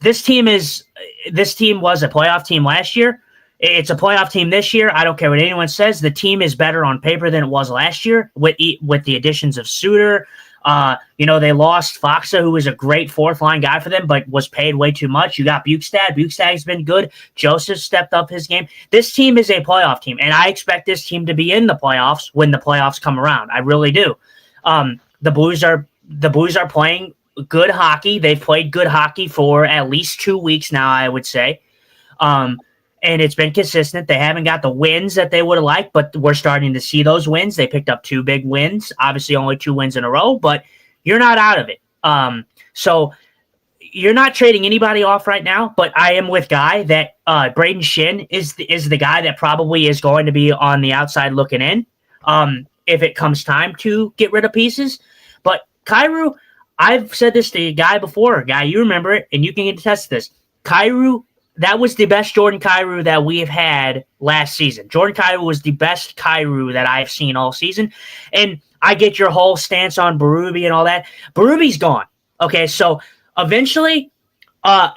this team was a playoff team last year. It's a playoff team this year. I don't care what anyone says. The team is better on paper than it was last year with the additions of Suter. They lost Foxa, who was a great 4th line guy for them, but was paid way too much. You got Bukestad. Bukestad's been good. Joseph stepped up his game. This team is a playoff team, and I expect this team to be in the playoffs when the playoffs come around. I really do. The Blues are playing good hockey. They've played good hockey for at least 2 weeks now, I would say. And it's been consistent. They haven't got the wins that they would have liked, but we're starting to see those wins. They picked up 2 big wins, obviously only 2 wins in a row, but you're not out of it. So you're not trading anybody off right now, but I am with Guy that Braden Shen is the guy that probably is going to be on the outside looking in if it comes time to get rid of pieces. But Kyrou, I've said this to Guy before. Guy, you remember it, and you can attest to this. Kyrou that was the best Jordan Kyrou that we have had last season. Jordan Kyrou was the best Kyrou that I've seen all season. And I get your whole stance on Berube and all that. Berube's gone. Okay, so eventually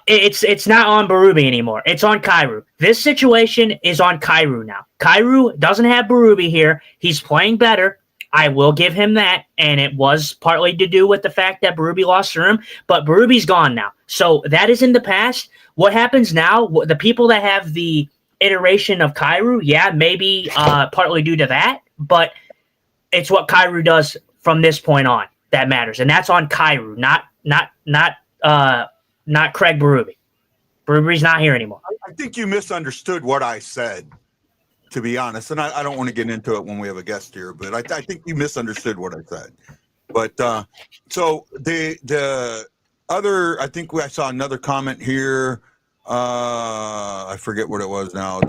it's not on Berube anymore. It's on Kyrou. This situation is on Kyrou now. Kyrou doesn't have Berube here. He's playing better. I will give him that, and it was partly to do with the fact that Berube lost the room, but Berube's gone now. So that is in the past. What happens now, the people that have the iteration of Kyrou, yeah, maybe partly due to that, but it's what Kyrou does from this point on that matters, and that's on Kyrou, not Craig Berube. Berube's not here anymore. I think you misunderstood what I said, to be honest, and I don't want to get into it when we have a guest here, but I think you misunderstood what I said. But so the other, I think I saw another comment here. I forget what it was now.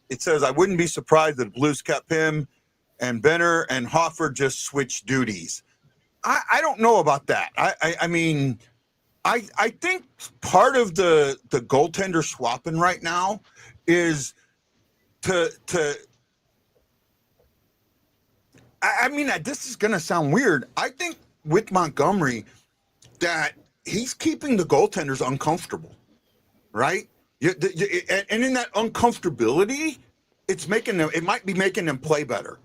It says, I wouldn't be surprised if Blues kept him and Benner and Hoffer just switched duties. I don't know about that. I mean, I think part of the goaltender swapping right now is I mean, this is going to sound weird. I think with Montgomery that he's keeping the goaltenders uncomfortable, right? And in that uncomfortability, it might be making them play better.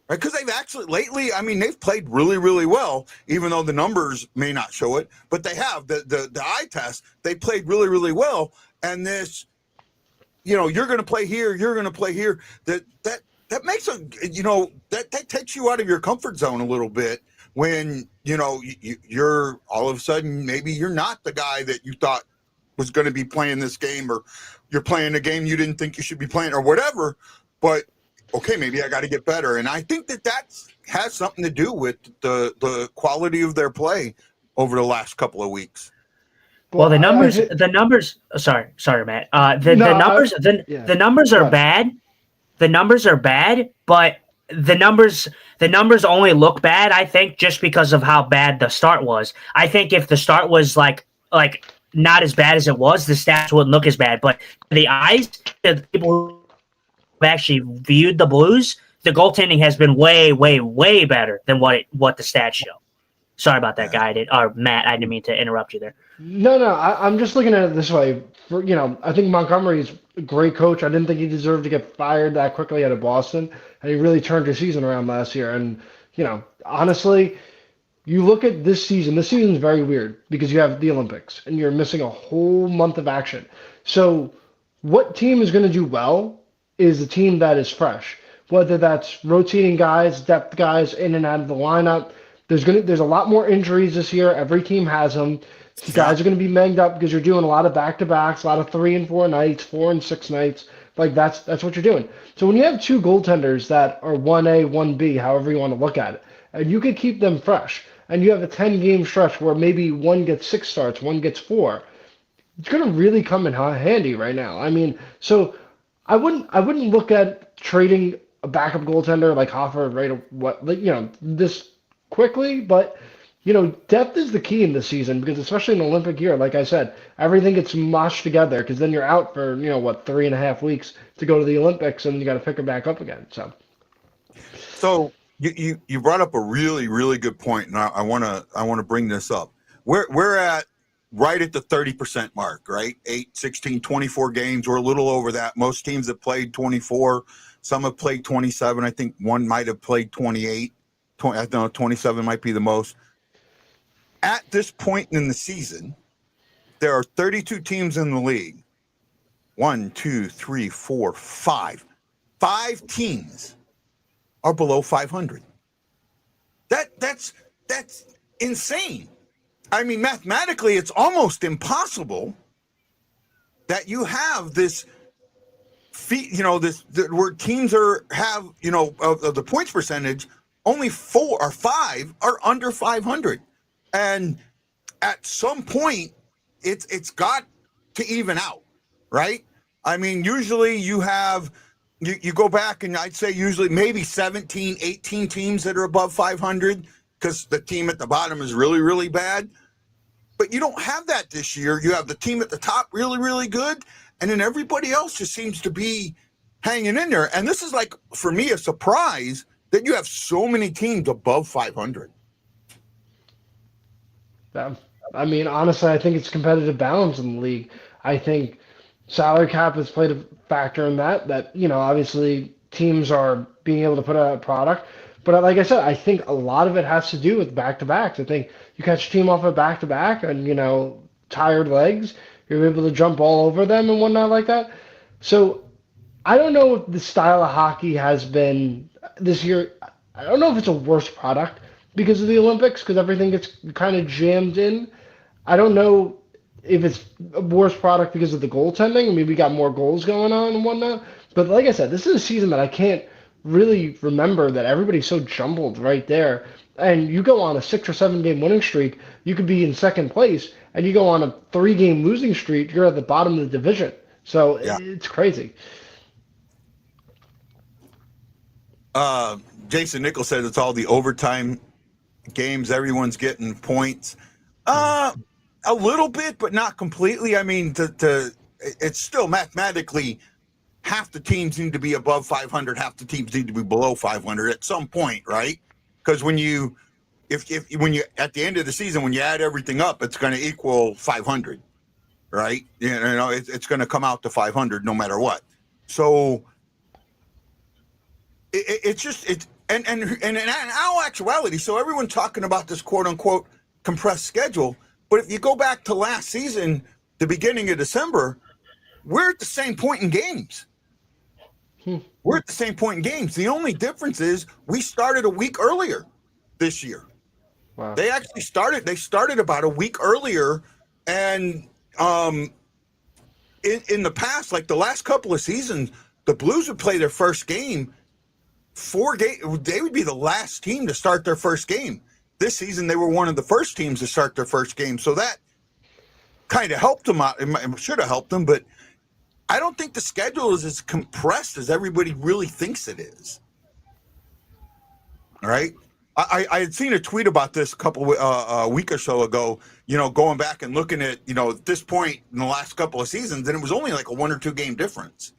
Right? Because they've actually lately, I mean, they've played really, really well, even though the numbers may not show it, but they have the eye test. They played really, really well. And this, you're going to play here, you're going to play here. That makes that takes you out of your comfort zone a little bit when, you're all of a sudden, maybe you're not the guy that you thought was going to be playing this game, or you're playing a game you didn't think you should be playing or whatever, but okay, maybe I got to get better. And I think that has something to do with the quality of their play over the last couple of weeks. Well, the numbers. Sorry, Matt. The numbers are bad. The numbers are bad, but the numbers only look bad, I think, just because of how bad the start was. I think if the start was like not as bad as it was, the stats wouldn't look as bad. But the eyes of the people who actually viewed the Blues, the goaltending has been way, way, way better than what the stats show. Sorry about that, Matt. I didn't mean to interrupt you there. No. I'm just looking at it this way. I think Montgomery's a great coach. I didn't think he deserved to get fired that quickly out of Boston, and he really turned his season around last year. And honestly, you look at this season. This season is very weird because you have the Olympics, and you're missing a whole month of action. So, what team is going to do well is the team that is fresh, whether that's rotating guys, depth guys in and out of the lineup. There's a lot more injuries this year. Every team has them. Guys are going to be manged up because you're doing a lot of back-to-backs, a lot of 3 and 4 nights, 4 and 6 nights. Like that's what you're doing. So when you have two goaltenders that are 1A, 1B, however you want to look at it, and you could keep them fresh, and you have a 10-game stretch where maybe one gets 6 starts, one gets 4, it's going to really come in handy right now. I mean, so I wouldn't look at trading a backup goaltender like Hoffer this quickly, but depth is the key in this season because especially in the Olympic year, like I said, everything gets mushed together because then you're out for 3.5 weeks to go to the Olympics and you got to pick it back up again. So you brought up a really, really good point, and I want to bring this up. We're at right at the 30% mark, right? 8, 16, 24 games. We're a little over that. Most teams have played 24. Some have played 27. I think one might have played 28. 27 might be the most. At this point in the season, there are 32 teams in the league. 1, 2, 3, 4, 5. 5 teams are below 500. That's insane. I mean, mathematically, it's almost impossible that you have this where teams have of the points percentage, only 4 or 5 are under 500. And at some point, it's got to even out, right? I mean, usually you go back and I'd say usually maybe 17, 18 teams that are above 500 because the team at the bottom is really, really bad. But you don't have that this year. You have the team at the top really, really good, and then everybody else just seems to be hanging in there. And this is like, for me, a surprise that you have so many teams above 500. I mean, honestly, I think it's competitive balance in the league. I think salary cap has played a factor in that. That, obviously teams are being able to put out a product. But like I said, I think a lot of it has to do with back-to-backs. I think you catch a team off a back-to-back and, tired legs, you're able to jump all over them and whatnot like that. So I don't know if the style of hockey has been this year. I don't know if it's a worse product because of the Olympics, because everything gets kind of jammed in. I don't know if it's a worse product because of the goaltending. I mean, we got more goals going on and whatnot. But like I said, this is a season that I can't really remember that everybody's so jumbled right there. And you go on a 6 or 7 game winning streak, you could be in second place, and you go on a 3-game losing streak, you're at the bottom of the division. So Yeah. It's crazy. Jason Nichols said it's all the overtime games. Everyone's getting points. A little bit, but not completely. I mean, it's still mathematically half the teams need to be above 500, half the teams need to be below 500 at some point, right? Because when you at the end of the season, when you add everything up, it's going to equal 500, right? It's going to come out to 500 no matter what. So and in all actuality, so everyone talking about this quote unquote compressed schedule, but if you go back to last season, the beginning of December, we're at the same point in games. We're at the same point in games. The only difference is we started a week earlier this year. Wow. They started about a week earlier, and in the past, like the last couple of seasons, the Blues would play their first game. They would be the last team to start their first game. This season, they were one of the first teams to start their first game. So that kind of helped them out. It should have helped them, but I don't think the schedule is as compressed as everybody really thinks it is. All right. I had seen a tweet about this a week or so ago, going back and looking at, at this point in the last couple of seasons, and it was only like a 1 or 2 game difference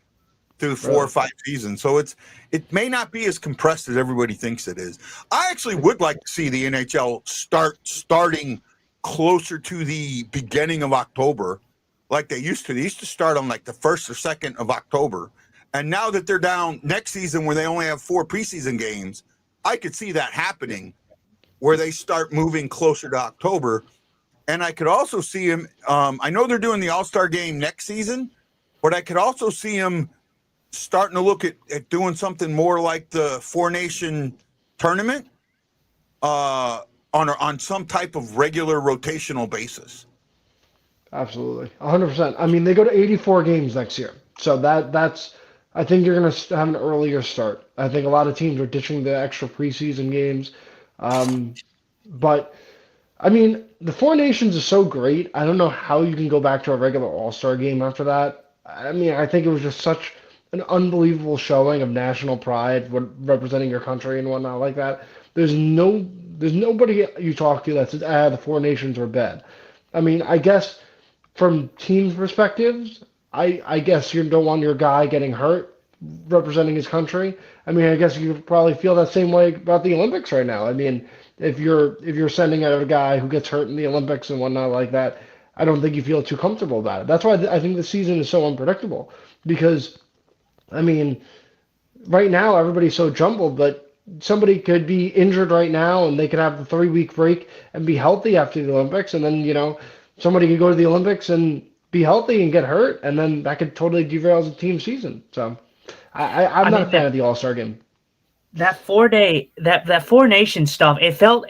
through 4 or 5 seasons. So it may not be as compressed as everybody thinks it is. I actually would like to see the NHL starting closer to the beginning of October, like they used to. They used to start on like the 1st or 2nd of October. And now that they're down next season where they only have 4 preseason games, I could see that happening where they start moving closer to October. And I could also see him, I know they're doing the All-Star game next season, but I could also see him starting to look at doing something more like the 4-Nation tournament on some type of regular rotational basis. Absolutely. 100%. I mean, they go to 84 games next year. So that's I think you're going to have an earlier start. I think a lot of teams are ditching the extra preseason games. But, I mean, the 4 Nations is so great. I don't know how you can go back to a regular All-Star game after that. I mean, I think it was just such an unbelievable showing of national pride representing your country and whatnot like that. There's nobody you talk to that says, the 4 Nations are bad. I mean, I guess from teams' perspectives, I guess you don't want your guy getting hurt representing his country. I mean, I guess you probably feel that same way about the Olympics right now. I mean, if you're sending out a guy who gets hurt in the Olympics and whatnot like that, I don't think you feel too comfortable about it. That's why I think the season is so unpredictable because, I mean, right now everybody's so jumbled, but somebody could be injured right now and they could have the 3-week break and be healthy after the Olympics, and then somebody could go to the Olympics and be healthy and get hurt, and then that could totally derail the team season. So I'm not a fan of the All-Star game. That 4-day, that 4 Nation stuff, it felt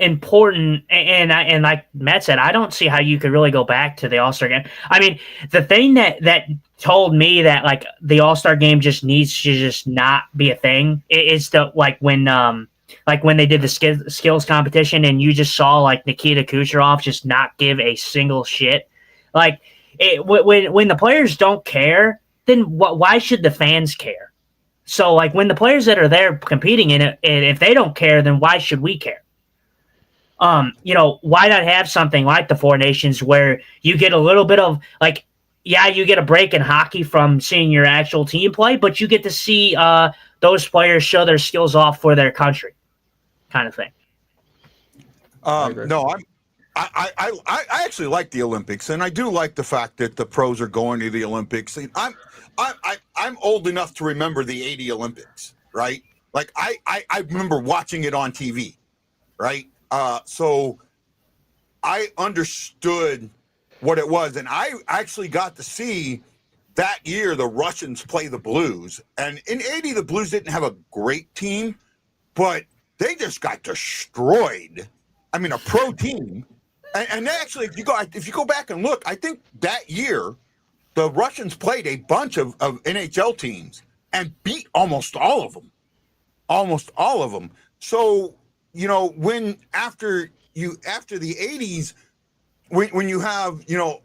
important, and like Matt said, I don't see how you could really go back to the All-Star game. I mean, the thing that told me that like the All-Star game just needs to just not be a thing is when they did the skills competition and you just saw like Nikita Kucherov just not give a single shit. Like when the players don't care, then why should the fans care? So, like, when the players that are there competing in it, and if they don't care, then why should we care? why not have something like the Four Nations where you get a little bit of like, yeah, you get a break in hockey from seeing your actual team play, but you get to see those players show their skills off for their country, kind of thing. No, I actually like the Olympics, and I do like the fact that the pros are going to the Olympics. And I'm old enough to remember the '80 Olympics, right? Like I remember watching it on TV, right? So I understood what it was, and I actually got to see that year the Russians play the Blues, and in '80 the Blues didn't have a great team, but they just got destroyed. I mean, a pro team. And actually, if you go back and look, I think that year the Russians played a bunch of NHL teams and beat almost all of them. So, when after the 80s, when you have,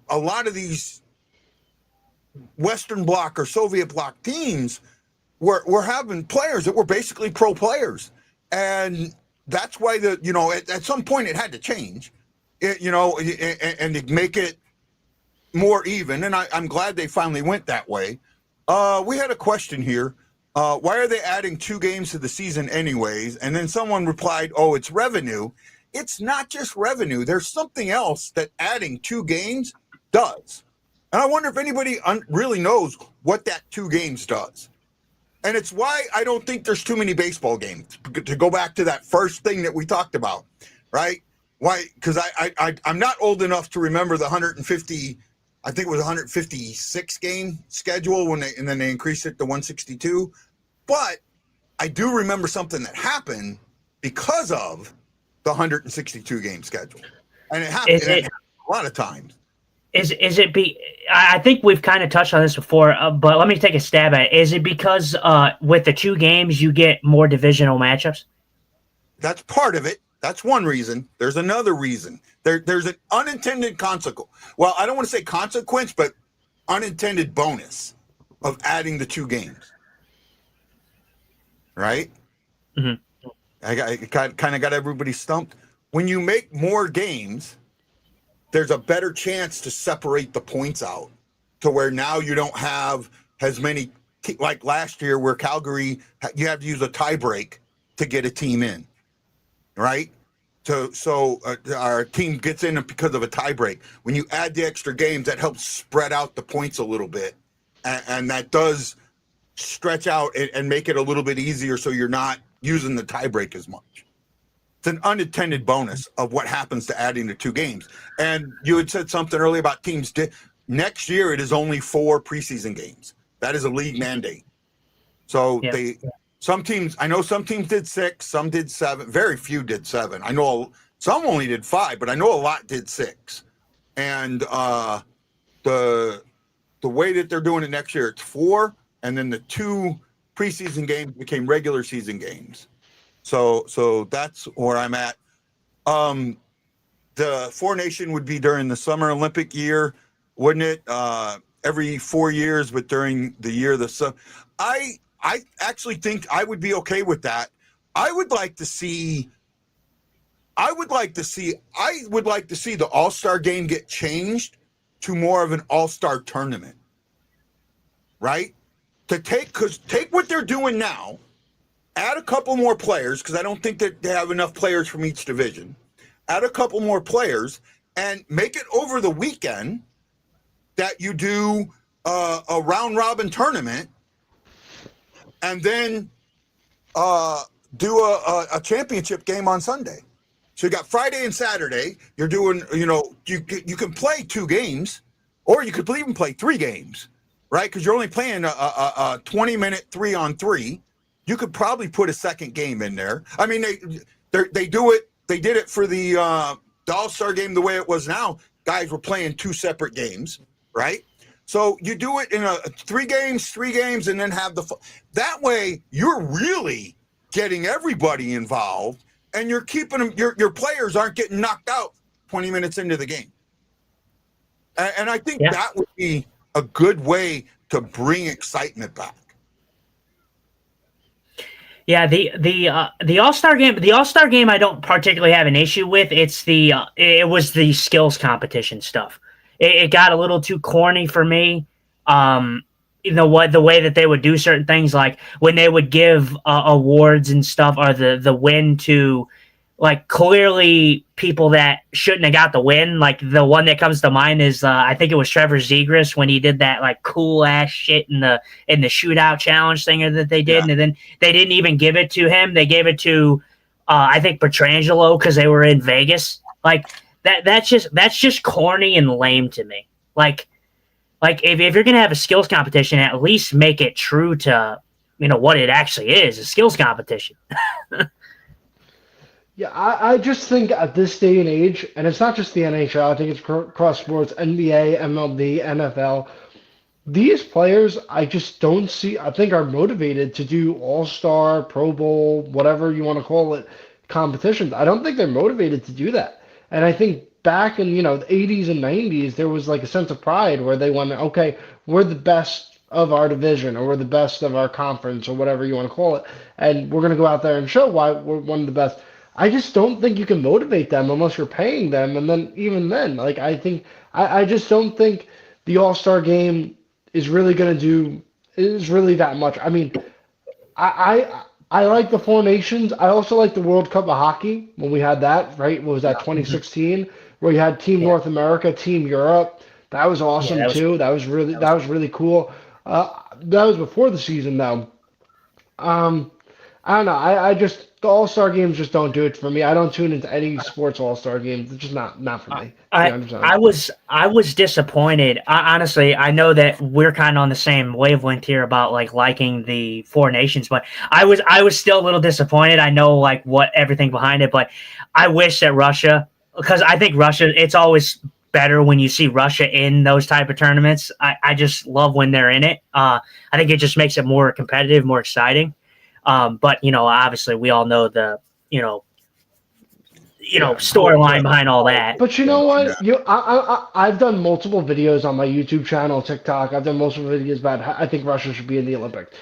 a lot of these Western Bloc or Soviet Bloc teams, we're having players that were basically pro players. And that's why at some point it had to change. And to make it more even, and I'm glad they finally went that way. We had a question here. Why are they adding 2 games to the season anyways? And then someone replied, oh, it's revenue. It's not just revenue. There's something else that adding 2 games does. And I wonder if anybody really knows what that 2 games does. And it's why I don't think there's too many baseball games, to go back to that first thing that we talked about, right? Why? Because I'm not old enough to remember the 150, I think it was 156 game schedule and then they increased it to 162. But I do remember something that happened because of the 162 game schedule. And it happened a lot of times. I think we've kind of touched on this before, but let me take a stab at it. Is it because with the 2 games you get more divisional matchups? That's part of it. That's one reason. There's another reason. There's an unintended consequence. Well, I don't want to say consequence, but unintended bonus of adding the 2 games. Right? Mm-hmm. I kind of got everybody stumped. When you make more games, there's a better chance to separate the points out to where now you don't have as many, like last year where Calgary, you have to use a tie break to get a team in. Right? So our team gets in because of a tie break. When you add the extra games, that helps spread out the points a little bit. And that does stretch out and make it a little bit easier so you're not using the tie break as much. It's an unintended bonus of what happens to adding the 2 games. And you had said something earlier about teams. Next year, it is only 4 preseason games. That is a league mandate. So some teams did 6, some did 7. Very few did 7. I know some only did 5, but I know a lot did 6. And the way that they're doing it next year, it's 4, and then the 2 preseason games became regular season games. So that's where I'm at. The Four Nation would be during the Summer Olympic year, wouldn't it? Every 4 years, but during the year of the summer. I actually think I would be okay with that. I would like to see the All-Star game get changed to more of an All-Star tournament. Right? Take what they're doing now, add a couple more players, because I don't think that they have enough players from each division. Add a couple more players and make it over the weekend that you do a round robin tournament, and then do a championship game on Sunday. So you got Friday and Saturday. You're doing, you can play 2 games, or you could even play 3 games, right? Because you're only playing a 20-minute 3-on-3. You could probably put a second game in there. I mean, they do it. They did it for the All-Star game the way it was now. Guys were playing 2 separate games, right? So you do it in 3 games, and then have that way you're really getting everybody involved, and you're keeping them. Your players aren't getting knocked out 20 minutes into the game. And I think that would be a good way to bring excitement back. Yeah, the All-Star game I don't particularly have an issue with. It was the skills competition stuff. It got a little too corny for me. The way that they would do certain things, like when they would give awards and stuff, or the win to like clearly people that shouldn't have got the win. Like the one that comes to mind is I think it was Trevor Zegras when he did that like cool ass shit in the shootout challenge thing that they did, and then they didn't even give it to him. They gave it to I think Petrangelo because they were in Vegas. Like that's just corny and lame to me. Like if you're gonna have a skills competition, at least make it true to what it actually is, a skills competition. Yeah, I just think at this day and age, and it's not just the NHL, I think it's cross sports, NBA, MLB, NFL. These players, I just don't see, I think are motivated to do All-Star, Pro Bowl, whatever you want to call it, competitions. I don't think they're motivated to do that. And I think back in, the 80s and 90s, there was like a sense of pride where they went, okay, we're the best of our division, or we're the best of our conference, or whatever you want to call it. And we're going to go out there and show why we're one of the best. I just don't think you can motivate them unless you're paying them. And then even then, like I just don't think the All-Star game is really is really that much. I mean, I like the Four Nations. I also like the World Cup of Hockey when we had that, right? What was that, 2016, where you had Team North America, Team Europe. That was awesome too. That was really cool. That was before the season though. I don't know. I just the All-Star games just don't do it for me. I don't tune into any sports All-Star games. It's just not for me. I was disappointed. Honestly, I know that we're kind of on the same wavelength here about like liking the Four Nations, but I was still a little disappointed. I know like what everything behind it, but I wish that Russia, because I think Russia, it's always better when you see Russia in those type of tournaments. I just love when they're in it. I think it just makes it more competitive, more exciting. But obviously we all know the storyline behind all that. But you know what? I've done multiple videos on my YouTube channel, TikTok. I've done multiple videos about how I think Russia should be in the Olympics.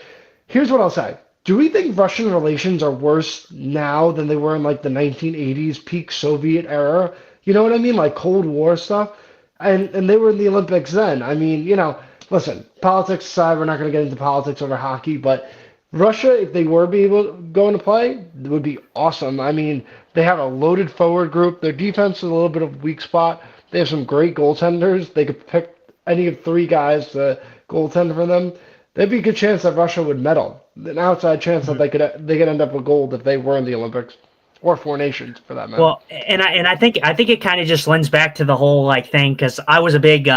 Here's what I'll say. Do we think Russian relations are worse now than they were in like the 1980s peak Soviet era? You know what I mean? Like Cold War stuff. And they were in the Olympics then. I mean, listen, politics aside, we're not going to get into politics over hockey, but Russia, if they were going to play, it would be awesome. I mean, they have a loaded forward group. Their defense is a little bit of a weak spot. They have some great goaltenders. They could pick any of three guys to goaltend for them. There'd be a good chance that Russia would medal. An outside chance that they could end up with gold if they were in the Olympics, or Four Nations for that matter. Well, and I think it kind of just lends back to the whole like thing, because I was a big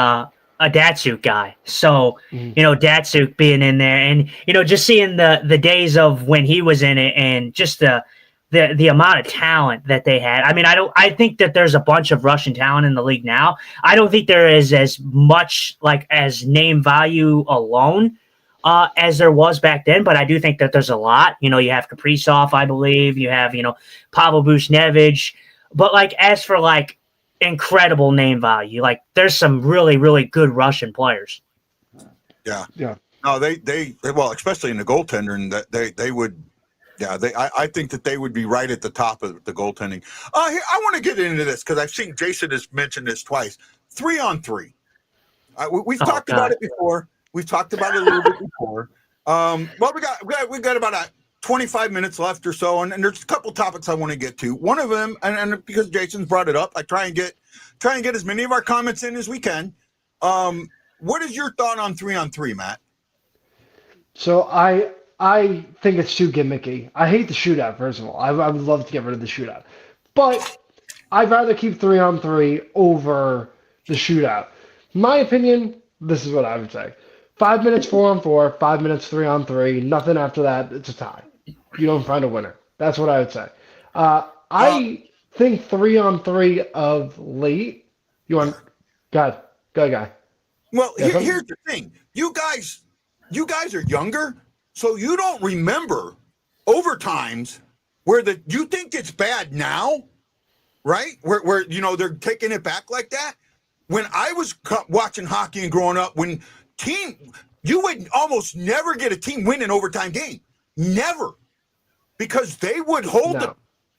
a Datsuk guy. So, Datsuk being in there and, just seeing the days of when he was in it and just the amount of talent that they had. I mean, I think that there's a bunch of Russian talent in the league now. I don't think there is as much like as name value alone as there was back then, but I do think that there's a lot. You have Kaprizov, I believe. You have, Pavel Buchnevich. But like, as for like, incredible name value. Like there's some really, really good Russian players. Yeah. No, they well, especially in the goaltender, and that they would. Yeah, I think that they would be right at the top of the goaltending. I want to get into this because I've seen Jason has mentioned this twice. 3-on-3. We've talked about it before. We've talked about it a little bit before. Well, we got about 25 minutes left or so, and there's a couple topics I want to get to. One of them, and because Jason's brought it up, I try and get as many of our comments in as we can. What is your thought on 3-on-3, Matt? So I think it's too gimmicky. I hate the shootout, first of all. I would love to get rid of the shootout. But I'd rather keep 3-on-3 over the shootout. My opinion, this is what I would say. 5 minutes 4-on-4, 5 minutes 3-on-3, nothing after that, it's a tie. You don't find a winner. That's what I would say. I think 3-on-3 of late. You want? Go ahead, guy. Well, here's the thing. You guys are younger, so you don't remember overtimes where you think it's bad now, right? Where they're taking it back like that. When I was watching hockey and growing up, you would almost never get a team win an overtime game. Never. because they would hold No.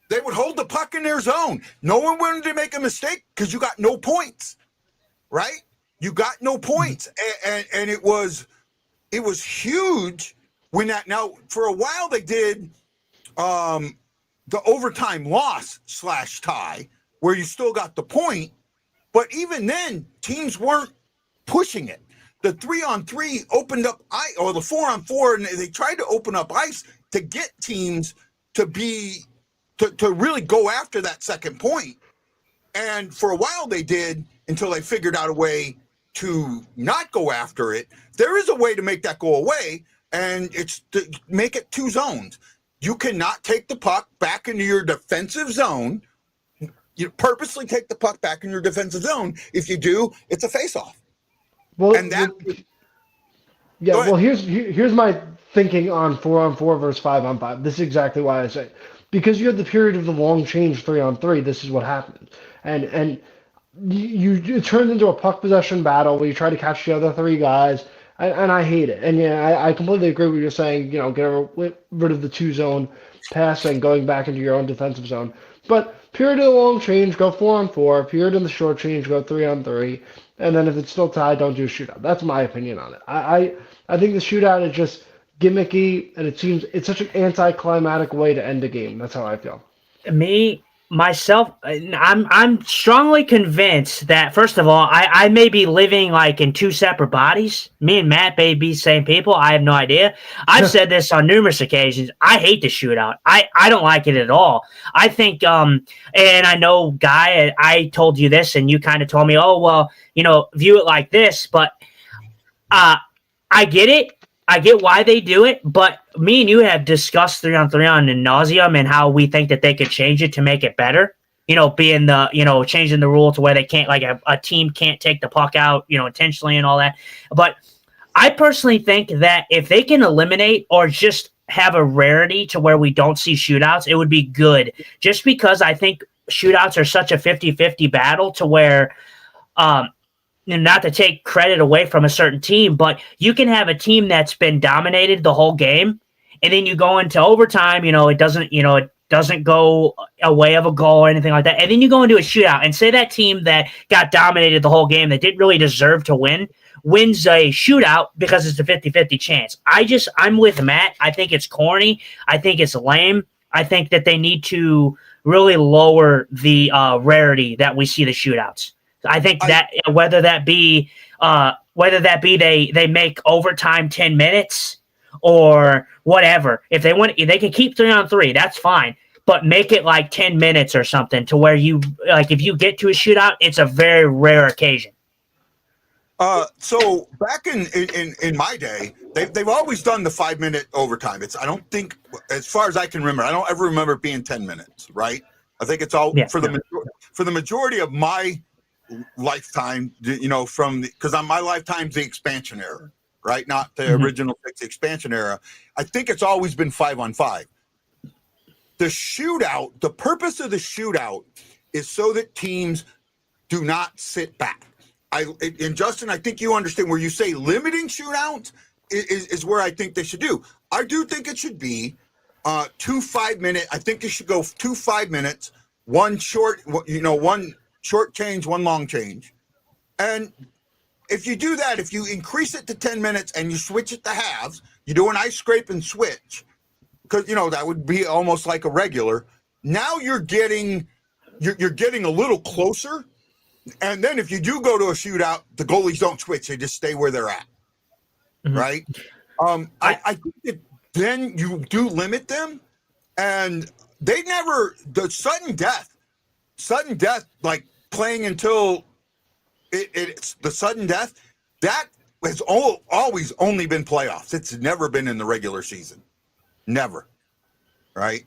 the puck in their zone. No one wanted to make a mistake because you got no points, right? You got no points, and it was huge when that. Now for a while they did the overtime loss / tie where you still got the point, but even then teams weren't pushing it. The 3-on-3 opened up ice, or the 4-on-4, and they tried to open up ice to get teams to really go after that second point. And for a while they did, until they figured out a way to not go after it. There is a way to make that go away, and it's to make it 2 zones. You cannot take the puck back into your defensive zone. You purposely take the puck back in your defensive zone. If you do, it's a face-off. Well, And that, yeah. Well, here's my thinking on 4-on-4 versus 5-on-5. This is exactly why I say, because you had the period of the long change 3-on-3. This is what happened, and it turns into a puck possession battle where you try to catch the other 3 guys, and I hate it. And yeah, I completely agree with what you're saying. You know, get rid of the 2-zone passing, going back into your own defensive zone. But period of the long change, go 4-on-4. Period of the short change, go 3-on-3. And then if it's still tied, don't do a shootout. That's my opinion on it. I think the shootout is just gimmicky, and it seems it's such an anticlimactic way to end a game. That's how I feel. Myself, I'm strongly convinced that, first of all, I may be living like in 2 separate bodies. Me and Matt may be the same people. I have no idea. I've said this on numerous occasions. I hate the shootout. I don't like it at all. I think, and I know, Guy, I told you this, and you kind of told me, oh, well, you know, view it like this, but I get it. I get why they do it, but me and you have discussed 3-on-3 on ad nauseum and how we think that they could change it to make it better. You know, changing the rule to where they can't, like a team can't take the puck out, you know, intentionally and all that. But I personally think that if they can eliminate or just have a rarity to where we don't see shootouts, it would be good. Just because I think shootouts are such a 50-50 battle to where, not to take credit away from a certain team, but you can have a team that's been dominated the whole game, and then you go into overtime, it doesn't go a way of a goal or anything like that. And then you go into a shootout, and say that team that got dominated the whole game, that didn't really deserve to win, wins a shootout because it's a 50-50 chance. I'm with Matt. I think it's corny. I think it's lame. I think that they need to really lower the rarity that we see the shootouts. I think that whether that be they make overtime 10 minutes or whatever. If they can keep 3-on-3, that's fine. But make it like 10 minutes or something to where you, like, if you get to a shootout, it's a very rare occasion. So back in my day, they've always done the 5-minute overtime. I don't think, as far as I can remember, I don't ever remember it being 10 minutes, right? I think it's all for the majority of my lifetime, because on my lifetime's the expansion era, right? Not the original expansion era. I think it's always been 5-on-5. The shootout, the purpose of the shootout is so that teams do not sit back. And Justin, I think you understand where you say limiting shootouts is where I think they should do. I do think it should be 2 5-minute. I think it should go 2 5 minutes, one short, one short change, one long change. And if you do that, if you increase it to 10 minutes and you switch it to halves, you do an ice scrape and switch, because that would be almost like a regular. Now you're getting a little closer. And then if you do go to a shootout, the goalies don't switch; they just stay where they're at, right? I think that then you do limit them, and the sudden death, like playing until it's the sudden death, that has always only been playoffs. It's never been in the regular season. Never. Right?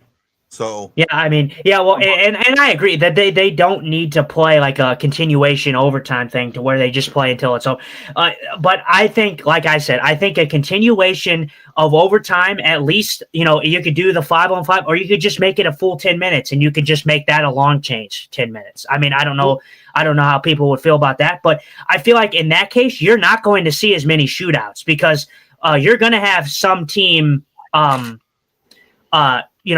So well, and I agree that they don't need to play like a continuation overtime thing to where they just play until it's over. But I think, like I said, I think a continuation of overtime, at least, you could do the 5-on-5, or you could just make it a full 10 minutes, and you could just make that a long change 10 minutes. I mean, I don't know how people would feel about that, but I feel like in that case, you're not going to see as many shootouts, because you're going to have some team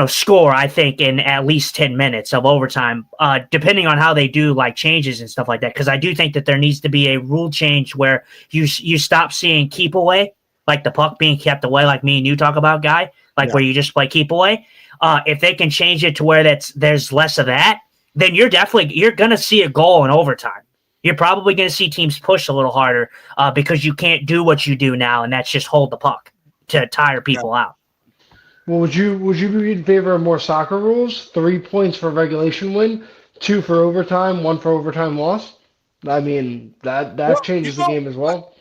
score, I think, in at least 10 minutes of overtime, depending on how they do like changes and stuff like that. Because I do think that there needs to be a rule change where you stop seeing keep away, like the puck being kept away, like me and you talk about, Guy, like where you just play keep away. If they can change it to where there's less of that, then you're going to see a goal in overtime. You're probably going to see teams push a little harder because you can't do what you do now, and that's just hold the puck to tire people out. Well, would you be in favor of more soccer rules? 3 points for regulation win, 2 for overtime, 1 for overtime loss. I mean, that changes the game as well.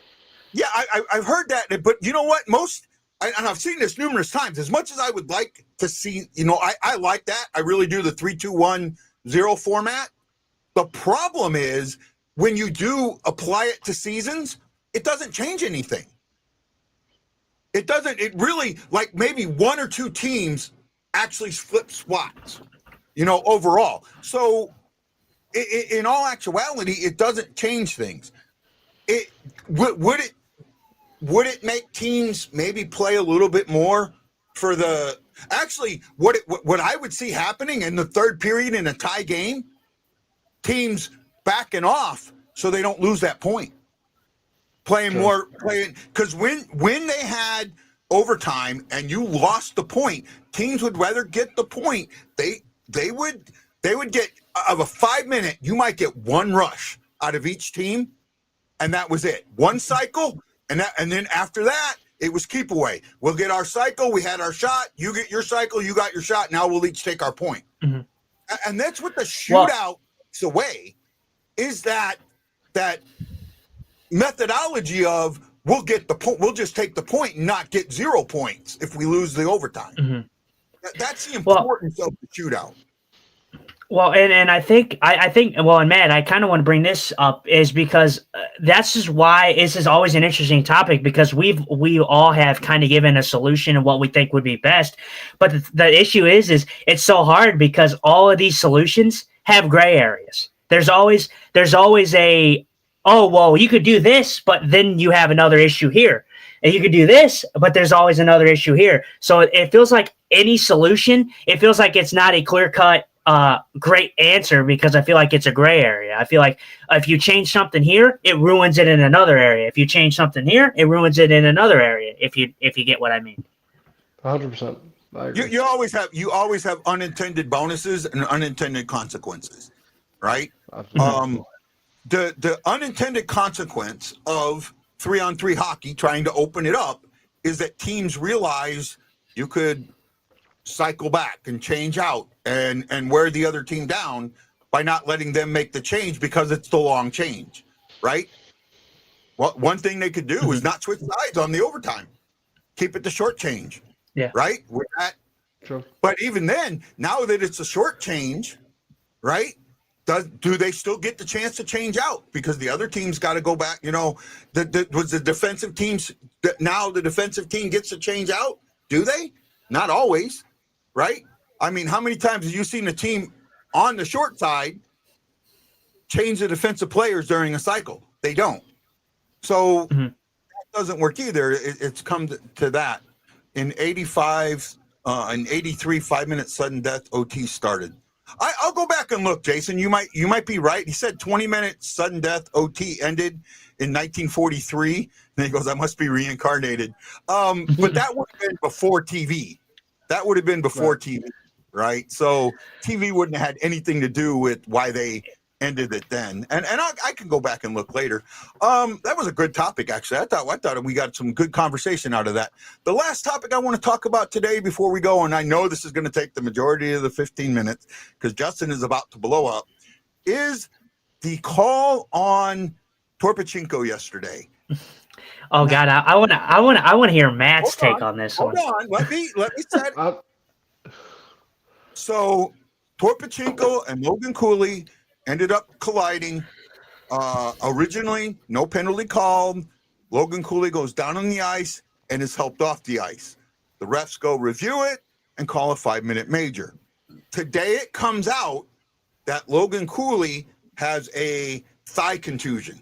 Yeah, I've heard that, but you know what? And I've seen this numerous times. As much as I would like to see, I like that. I really do the 3-2-1-0 format. The problem is when you do apply it to seasons, it doesn't change anything. It doesn't. It really, like maybe 1 or 2 teams actually flip spots, overall. So in all actuality, it doesn't change things. Would it make teams maybe play a little bit more for the – actually, what I would see happening in the third period in a tie game, teams backing off so they don't lose that point. Playing because when they had overtime and you lost the point, teams would rather get the point. They would get of a 5-minute. You might get 1 rush out of each team, and that was it. 1 cycle, and then after that it was keep away. We'll get our cycle. We had our shot. You get your cycle. You got your shot. Now we'll each take our point. Mm-hmm. And that's what the shootout is away. Is that methodology of we'll get the point, we'll just take the point and not get 0 points if we lose the overtime. Mm-hmm. That's the importance of the shootout. Well, and I think, and Matt, I kind of want to bring this up is because that's just why this is always an interesting topic, because we all have kind of given a solution of what we think would be best. But the issue is it's so hard because all of these solutions have gray areas. There's always a, oh, well, you could do this, but then you have another issue here. And you could do this, but there's always another issue here. So it feels like any solution, it feels like it's not a clear-cut, great answer, because I feel like it's a gray area. I feel like if you change something here, it ruins it in another area. If you change something here, it ruins it in another area, if you get what I mean. 100%. I agree. You always have unintended bonuses and unintended consequences, right? The unintended consequence of 3-on-3 hockey, trying to open it up, is that teams realize you could cycle back and change out and wear the other team down by not letting them make the change because it's the long change, right? Well, one thing they could do is not switch sides on the overtime. Keep it the short change, right? With that, true. But even then, now that it's a short change, right? Do they still get the chance to change out? Because the other team's got to go back. Was the defensive teams now the defensive team gets to change out? Do they? Not always, right? I mean, how many times have you seen a team on the short side change the defensive players during a cycle? They don't. So that doesn't work either. It's come to that. In 85, in 83, 5-minute sudden death OT started. I'll go back and look, Jason. You might be right. He said 20-minute sudden death OT ended in 1943. And he goes, I must be reincarnated. But that would have been before TV. That would have been before TV, right? So TV wouldn't have had anything to do with why they ended it then. And I can go back and look later. That was a good topic, actually. I thought we got some good conversation out of that. The last topic I want to talk about today before we go, and I know this is going to take the majority of the 15 minutes because Justin is about to blow up, is the call on Torpachenko yesterday. Oh God, I want to hear Matt's take on this one. Hold on, let me set. So Torpachenko and Logan Cooley ended up colliding. Originally, no penalty called. Logan Cooley goes down on the ice and is helped off the ice. The refs go review it and call a 5-minute major. Today it comes out that Logan Cooley has a thigh contusion,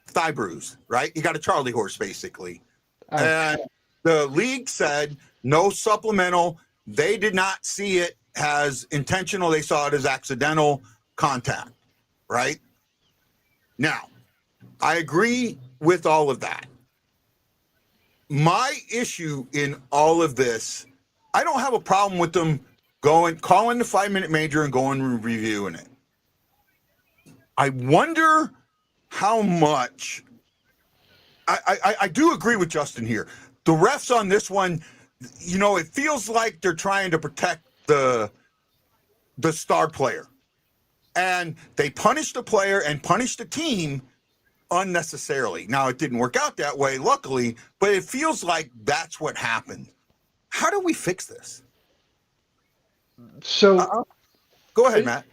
thigh bruise, right? He got a Charlie horse, basically. And the league said no supplemental they did not see it as intentional. They saw it as accidental contact, right? Now, I agree with all of that. My issue in all of this, I don't have a problem with them calling the 5-minute major and going and reviewing it. I wonder how much. I do agree with Justin here. The refs on this one, it feels like they're trying to protect the star player, and they punish the player and punish the team unnecessarily. Now, it didn't work out that way, luckily, but it feels like that's what happened. How do we fix this? So, go ahead, Matt.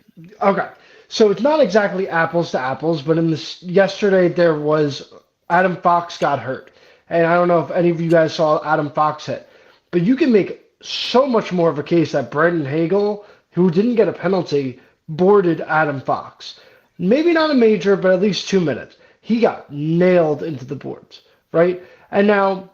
Okay. So it's not exactly apples to apples, but yesterday there was Adam Fox got hurt. And I don't know if any of you guys saw Adam Fox hit, but you can make so much more of a case that Brendan Hagel, who didn't get a penalty, boarded Adam Fox. Maybe not a major, but at least 2 minutes. He got nailed into the boards, right? And now,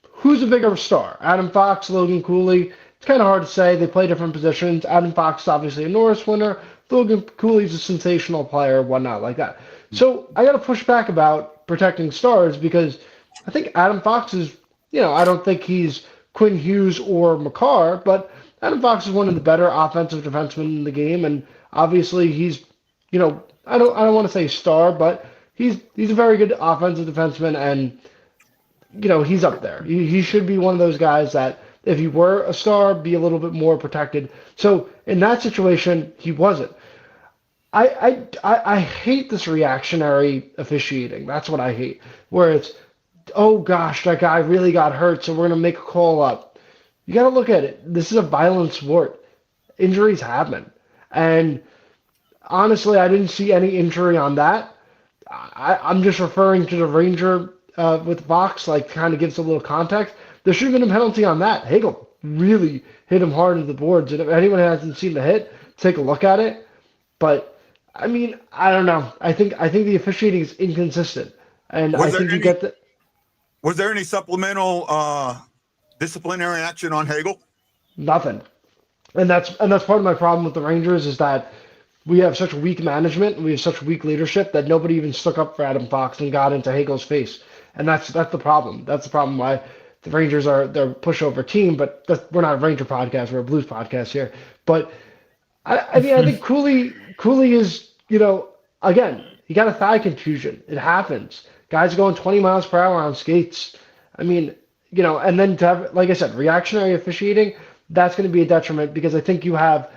who's a bigger star? Adam Fox, Logan Cooley? It's kind of hard to say. They play different positions. Adam Fox is obviously a Norris winner. Logan Cooley's a sensational player, whatnot like that. So I got to push back about protecting stars because I think Adam Fox is, I don't think he's Quinn Hughes or Makar, but Adam Fox is one of the better offensive defensemen in the game, and obviously he's, I don't want to say star, but he's a very good offensive defenseman, and he's up there. He should be one of those guys that if he were a star, be a little bit more protected. So in that situation, he wasn't. I hate this reactionary officiating. That's what I hate. Where it's, oh gosh, that guy really got hurt, so we're gonna make a call up. You got to look at it. This is a violent sport. Injuries happen, and honestly, I didn't see any injury on that. I'm just referring to the Ranger with Fox, kind of gives a little context. There should have been a penalty on that. Hagel really hit him hard into the boards, and if anyone hasn't seen the hit, take a look at it. But I mean, I don't know. I think the officiating is inconsistent, and I think you get the. Was there any supplemental disciplinary action on Hagel? Nothing, and that's part of my problem with the Rangers is that we have such weak management and we have such weak leadership that nobody even stuck up for Adam Fox and got into Hagel's face, and that's the problem. That's the problem why the Rangers are they're a pushover team. But we're not a Ranger podcast; we're a Blues podcast here. But I mean, I think Cooley is, again, he got a thigh contusion. It happens. Guys are going 20 miles per hour on skates. I mean, and then to have, like I said, reactionary officiating, that's going to be a detriment because I think you have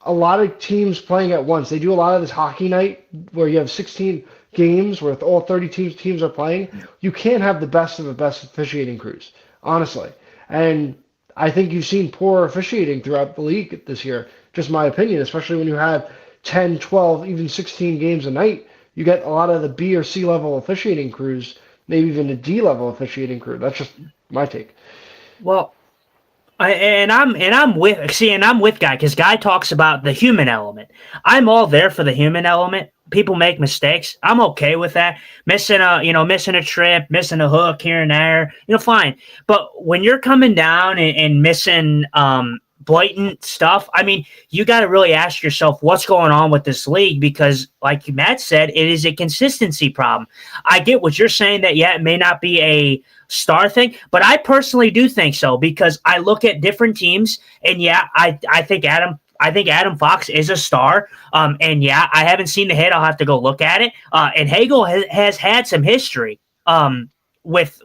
a lot of teams playing at once. They do a lot of this hockey night where you have 16 games where all 30 teams are playing. You can't have the best of the best officiating crews, honestly. And I think you've seen poor officiating throughout the league this year, just my opinion, especially when you have 10, 12, even 16 games a night. You get a lot of the B or C level officiating crews, maybe even a D level officiating crew. That's just my take. Well, I'm with Guy because Guy talks about the human element. I'm all there for the human element. People make mistakes. I'm okay with that. Missing a trip, missing a hook here and there, fine. But when you're coming down and missing blatant stuff, I mean, you got to really ask yourself what's going on with this league because, like Matt said, it is a consistency problem. I get what you're saying that, it may not be a star thing, but I personally do think so because I look at different teams and, I think Adam Fox is a star. And I haven't seen the hit. I'll have to go look at it. And Hagel has had some history with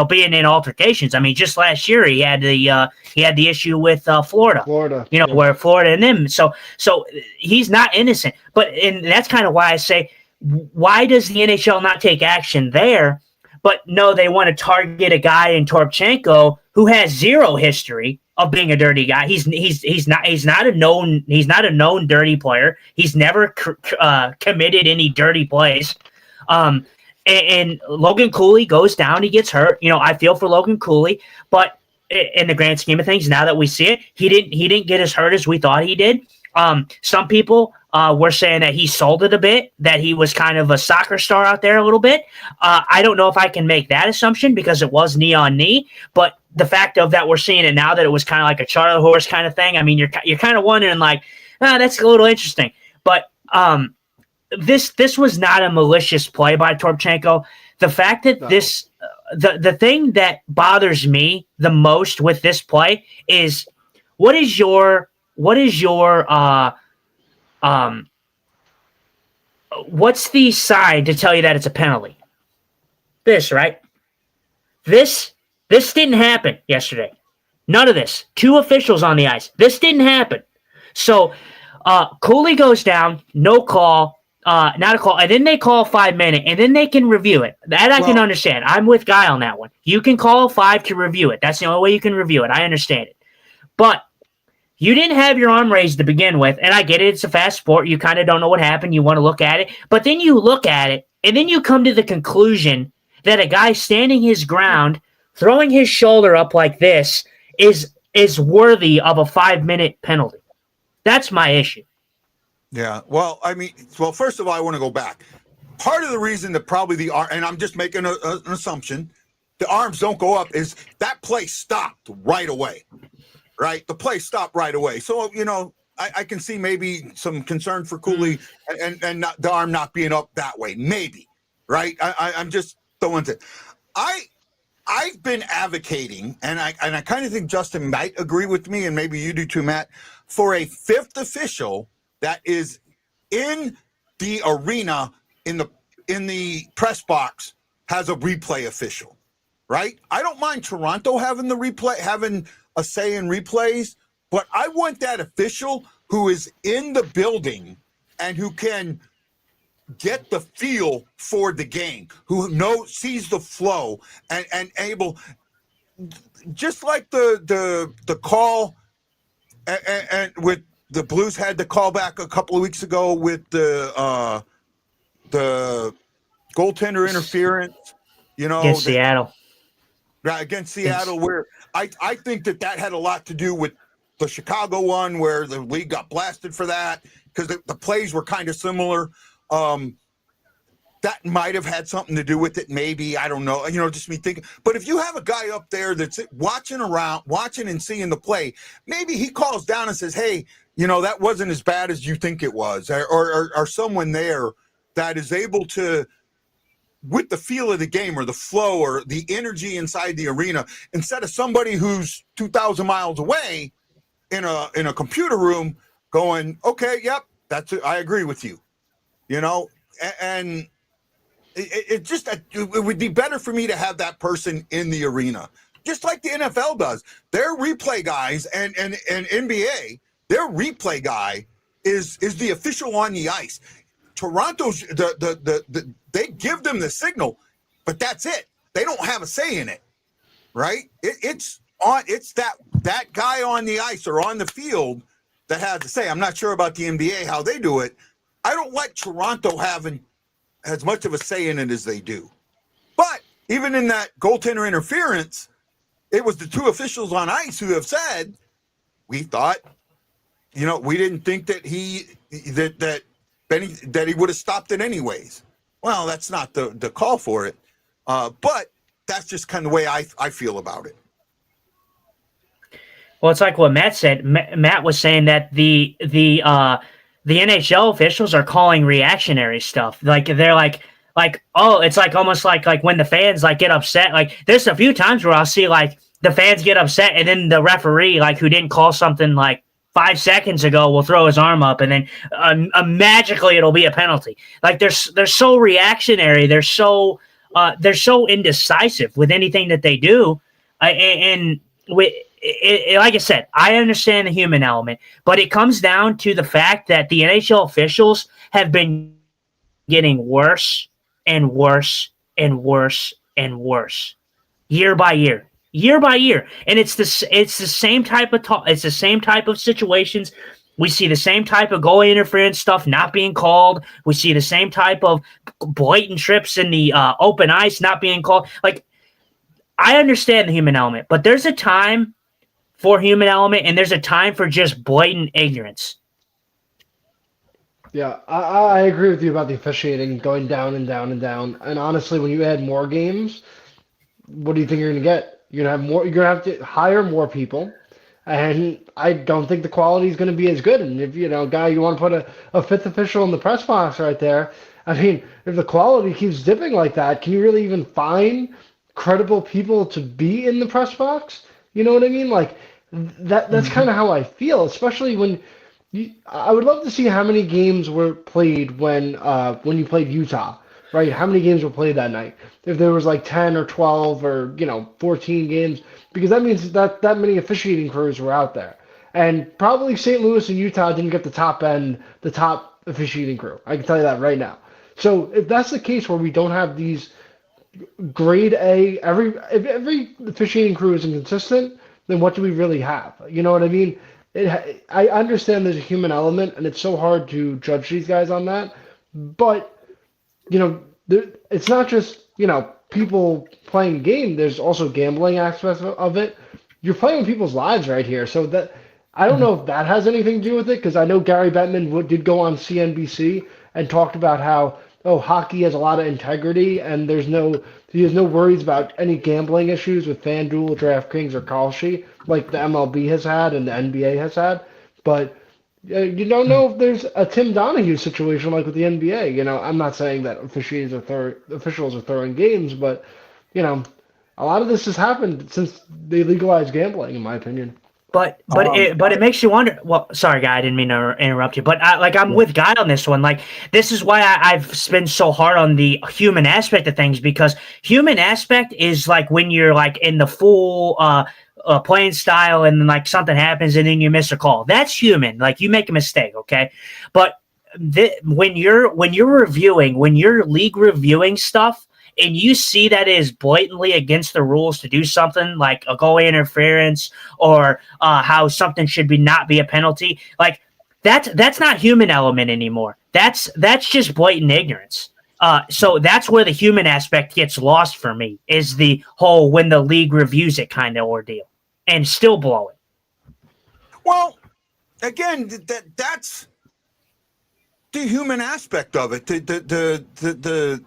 being in altercations. I mean, just last year he had the issue with Florida. Where Florida and them. So he's not innocent. And that's kind of why I say, why does the NHL not take action there? But no, they want to target a guy in Torpchenko who has zero history of being a dirty guy. He's not a known dirty player. He's never committed any dirty plays. And Logan Cooley goes down, he gets hurt. I feel for Logan Cooley, but in the grand scheme of things, now that we see it, he didn't get as hurt as we thought he did. Some people were saying that he sold it a bit, that he was kind of a soccer star out there a little bit. I don't know if I can make that assumption because it was knee on knee, but the fact of that we're seeing it now that it was kind of like a Charlie horse kind of thing. I mean, you're kind of wondering like, that's a little interesting, but this was not a malicious play by Torpchenko. The fact that the thing that bothers me the most with this play is what's the sign to tell you that it's a penalty? This, right? This didn't happen yesterday. None of this. 2 officials on the ice. This didn't happen. So Cooley goes down, no call, not a call, and then they call 5-minute, and then they can review it. That I can understand. I'm with Guy on that one. You can call 5 to review it. That's the only way you can review it. I understand it. But you didn't have your arm raised to begin with, and I get it. It's a fast sport. You kind of don't know what happened. You want to look at it. But then you look at it, and then you come to the conclusion that a guy standing his ground, throwing his shoulder up like this, is worthy of a 5-minute penalty. That's my issue. Yeah. Well, I mean, first of all, I want to go back. Part of the reason that probably the arm, and I'm just making an assumption, the arms don't go up is that play stopped right away. Right? The play stopped right away. So, I can see maybe some concern for Cooley and not, the arm not being up that way. Maybe. Right? I'm just throwing it. I've been advocating, and I kind of think Justin might agree with me, and maybe you do too, Matt, for a 5th official that is in the arena in the press box has a replay official, right? I don't mind Toronto having a say in replays, but I want that official who is in the building and who can get the feel for the game, who sees the flow and able, just like the call and with the Blues had the call back a couple of weeks ago with the goaltender interference, Against Seattle. Right, against Seattle, where I think that had a lot to do with the Chicago one, where the league got blasted for that because the plays were kind of similar. That might have had something to do with it, maybe. I don't know. Just me thinking. But if you have a guy up there that's watching and seeing the play, maybe he calls down and says, hey, that wasn't as bad as you think it was. Or someone there that is able to, with the feel of the game or the flow or the energy inside the arena, instead of somebody who's 2,000 miles away in a computer room going, okay, yep, that's it. I agree with you, and it would be better for me to have that person in the arena, just like the NFL does. Their replay guys and NBA, their replay guy is the official on the ice. Toronto's they give them the signal, but that's it. They don't have a say in it, right? It's that guy on the ice or on the field that has to say. I'm not sure about the NBA how they do it. I don't like Toronto having as much of a say in it as they do. But even in that goaltender interference, it was the 2 officials on ice who have said, we thought, we didn't think that he would have stopped it anyways. Well, that's not the call for it. But that's just kind of the way I feel about it. Well, it's like what Matt said. Matt was saying that the NHL officials are calling reactionary stuff. Like they're like, oh, it's like almost like when the fans like get upset. Like there's a few times where I'll see like the fans get upset and then the referee, like who didn't call something like 5 seconds ago, will throw his arm up and then magically it'll be a penalty. Like they're so reactionary. They're so indecisive with anything that they do. And with like I said, I understand the human element, but it comes down to the fact that the NHL officials have been getting worse and worse and worse and worse year by year. And it's the same type of it's the same type of situations. We see the same type of goalie interference stuff not being called. We see the same type of blatant trips in the open ice not being called. Like, I understand the human element, but there's a time for human element and there's a time for just blatant ignorance. Yeah, I agree with you about the officiating going down and down and down. And honestly, when you add more games, what do you think you're going to get? You're going to have more. You're going to have to hire more people, and I don't think the quality is going to be as good. And if guy, you want to put a fifth official in the press box right there. I mean, if the quality keeps dipping like that, can you really even find credible people to be in the press box? You know what I mean? Like that. That's kind of how I feel, especially when. I would love to see how many games were played when you played Utah, right? How many games were played that night? If there was like 10 or 12 or 14 games, because that means that many officiating crews were out there, and probably St. Louis and Utah didn't get the top officiating crew. I can tell you that right now. So if that's the case where we don't have these grade A, if every officiating crew is inconsistent, then what do we really have? You know what I mean? I understand there's a human element, and it's so hard to judge these guys on that. But it's not just people playing a game. There's also gambling aspects of it. You're playing with people's lives right here, so that I don't know if that has anything to do with it, because I know Gary Bettman did go on CNBC and talked about how hockey has a lot of integrity, and he has no worries about any gambling issues with FanDuel, DraftKings, or Kalshi like the MLB has had and the NBA has had. But you don't know if there's a Tim Donahue situation like with the NBA. I'm not saying that officials are throwing games, but a lot of this has happened since they legalized gambling, in my opinion. But it makes you wonder. Well, sorry, Guy, I didn't mean to interrupt you. But I'm with Guy on this one. Like, this is why I've been so hard on the human aspect of things, because human aspect is like when you're like in the full playing style and then like something happens and then you miss a call. That's human. Like, you make a mistake, okay? But when you're league reviewing stuff, and you see that it is blatantly against the rules to do something like a goalie interference or how something should not be a penalty, like that's not human element anymore. That's just blatant ignorance. So that's where the human aspect gets lost for me, is the whole when the league reviews it kind of ordeal and still blow it. Well, again, that's the human aspect of it. The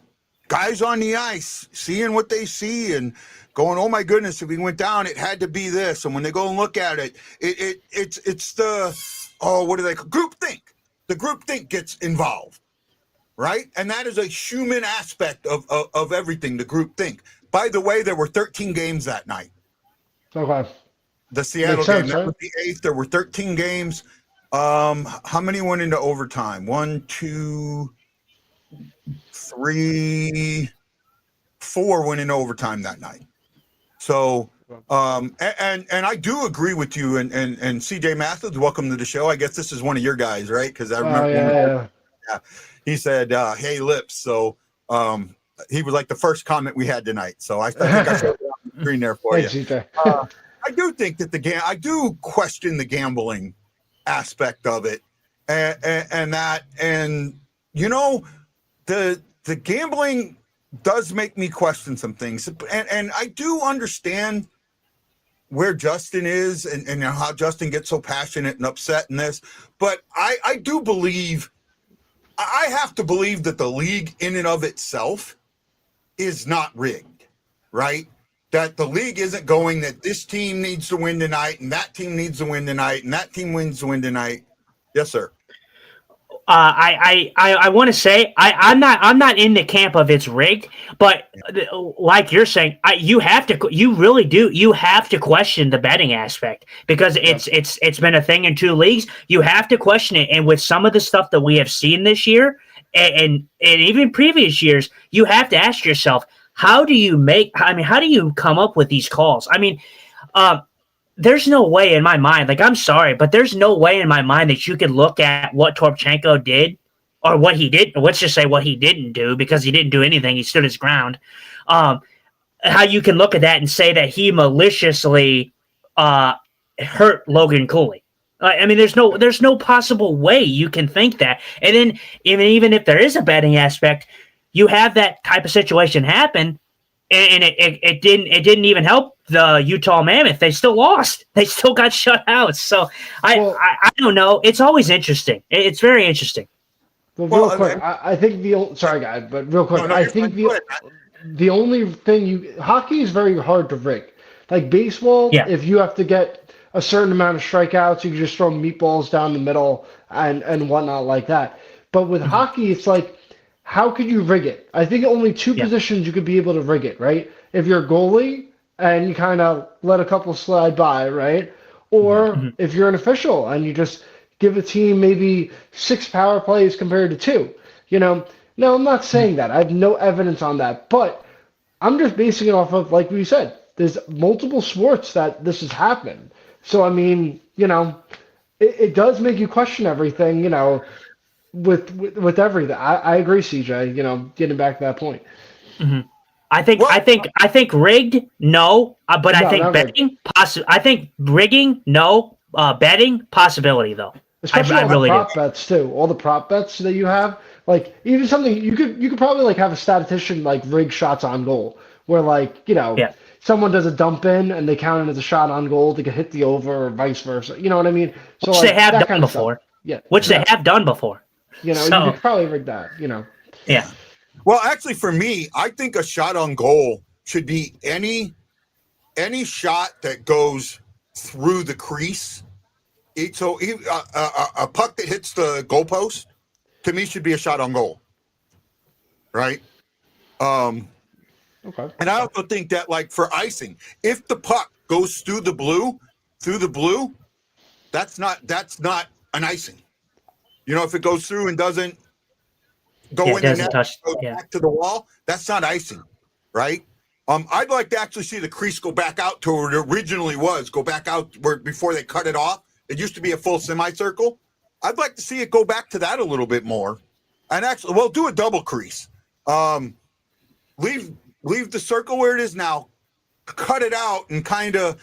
guys on the ice seeing what they see and going, oh my goodness, if he went down, it had to be this. And when they go and look at it, it's the, what do they call group think? The group think gets involved, right? And that is a human aspect of everything, the group think. By the way, there were 13 games that night. Okay. The Seattle game, that was the 8th. There were 13 games. How many went into overtime? 1, 2, 3, 4 went in overtime that night. So, and I do agree with you. And CJ Mathis, welcome to the show. I guess this is one of your guys, right? Because I remember he said, "Hey, Lips." So, he was like the first comment we had tonight. So I think I showed it on the screen there for you. I do think that I do question the gambling aspect of it, and the gambling does make me question some things, and I do understand where Justin is and how Justin gets so passionate and upset in this, but I do believe, I have to believe that the league in and of itself is not rigged, right? That the league isn't going that this team needs to win tonight and that team needs to win tonight and that team wins to win tonight. Yes, sir. I want to say I'm not in the camp of it's rigged, but like you're saying, you really have to question the betting aspect, because it's been a thing in 2 leagues. You have to question it, and with some of the stuff that we have seen this year and even previous years, you have to ask yourself, how do you come up with these calls? I mean, there's no way in my mind, like, I'm sorry, but there's no way in my mind that you could look at what Torpchenko did, or what he did, let's just say what he didn't do, because he didn't do anything. He stood his ground. How you can look at that and say that he maliciously hurt Logan Cooley. I mean, there's no possible way you can think that. And then even if there is a betting aspect, you have that type of situation happen, and it didn't even help the Utah Mammoth. They still lost. They still got shut out. So I don't know. It's always interesting. It's very interesting. Well, Well, real quick, I think sorry, guy, but real quick, no, I you're fine. think Go ahead. the only thing hockey is very hard to rig. Like baseball, Yeah. if you have to get a certain amount of strikeouts, you can just throw meatballs down the middle and whatnot like that. But with Mhm. hockey, it's like, how could you rig it? I think only two Yeah. positions you could be able to rig it, right? If you're a goalie and you kind of let a couple slide by, right? Or Mhm. if you're an official and you just give a team maybe 6 power plays compared to 2. You know, now I'm not saying that. I have no evidence on that, but I'm just basing it off of, like we said, there's multiple sports that this has happened. So, I mean, it does make you question everything, with everything. I agree, CJ, getting back to that point. Mhm. I think Well, rigged, no, but I No, think not rigged. betting I think rigging, no, betting possibility though. Especially I all the really do. prop bets too. All the prop bets that you have, like even something you could probably like have a statistician like rig shots on goal, where like Yeah, someone does a dump in and they count it as a shot on goal to get hit the over or vice versa. You know what I mean? So which they like have that done kind of stuff. before. Yeah, Which they yeah. have done before. You So could probably rig that. yeah, well, actually, for me, I think a shot on goal should be any shot that goes through the crease. A puck that hits the goalpost to me should be a shot on goal, right? Okay. And I also think that, like for icing, if the puck goes through the blue, that's not an icing. If it goes through and doesn't yeah, go it in the doesn't net, touch. goes Yeah, back to the wall, that's not icing, right? I'd like to actually see the crease go back out to where it originally was, go back out where before they cut it off. It used to be a full semicircle. I'd like to see it go back to that a little bit more, and actually, well, do a double crease. Leave the circle where it is now, cut it out, and kind of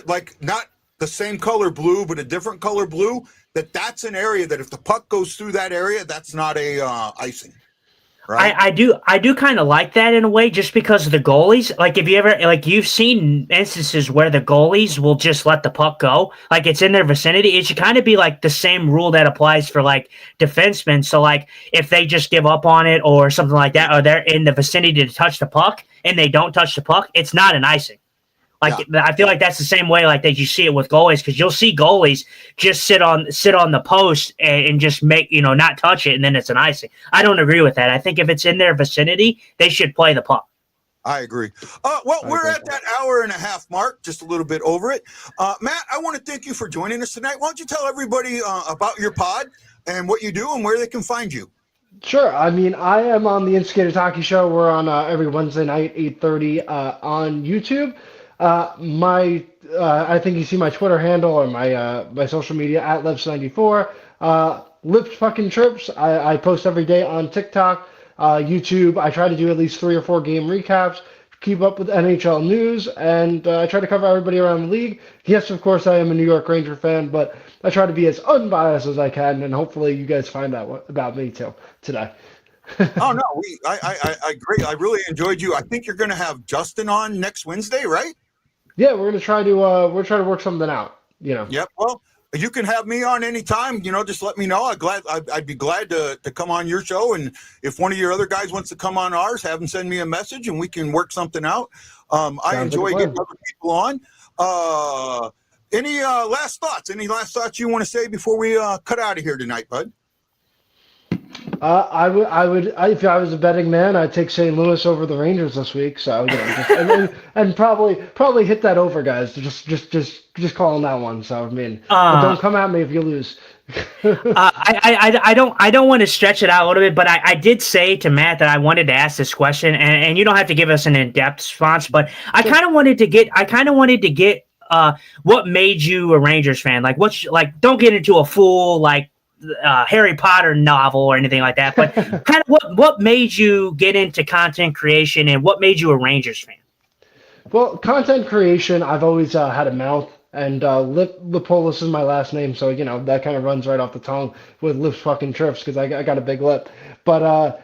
like not the same color blue, but a different color blue. That's an area that if the puck goes through that area, that's not a icing. Right. I do kind of like that in a way, just because of the goalies. Like, if you ever you've seen instances where the goalies will just let the puck go, like it's in their vicinity. It should kind of be like the same rule that applies for like defensemen. So like if they just give up on it or something like that, or they're in the vicinity to touch the puck and they don't touch the puck, it's not an icing. Like I feel like that's the same way like that you see it with goalies, because you'll see goalies just sit on the post and just make not touch it, and then it's an icing. I don't agree with that. I think if it's in their vicinity, they should play the puck. I agree. Well, we're at that hour and a half mark, just a little bit over it. Matt, I want to thank you for joining us tonight. Why don't you tell everybody about your pod and what you do and where they can find you? Sure. I mean, I am on the Instigators Hockey Show. We're on every Wednesday night, 8:30 on YouTube. I think you see my Twitter handle or my social media at Lips94. Lips fucking trips. I post every day on TikTok, YouTube. I try to do at least 3 or 4 game recaps, keep up with NHL news, and I try to cover everybody around the league. Yes, of course, I am a New York Ranger fan, but I try to be as unbiased as I can, and hopefully you guys find that about me too today. Oh no, I agree. I really enjoyed you. I think you're going to have Justin on next Wednesday, right? Yeah, we're gonna try to work something out. Yep. Well, you can have me on anytime. Just let me know. I'd be glad to come on your show. And if one of your other guys wants to come on ours, have them send me a message and we can work something out. I enjoy getting other people on. Any last thoughts? Any last thoughts you want to say before we cut out of here tonight, bud? I would, if I was a betting man, I'd take St. Louis over the Rangers this week. So and probably hit that over, guys. Just calling that one. So I mean, but don't come at me if you lose. I don't want to stretch it out a little bit, but I did say to Matt that I wanted to ask this question, and you don't have to give us an in-depth response, but I kind of wanted to get what made you a Rangers fan? Like don't get into a full Harry Potter novel or anything like that, but kind of what made you get into content creation and what made you a Rangers fan? Well, content creation, I've always had a mouth, and Lippolis is my last name, so that kind of runs right off the tongue with lips fucking trips because I got a big lip. But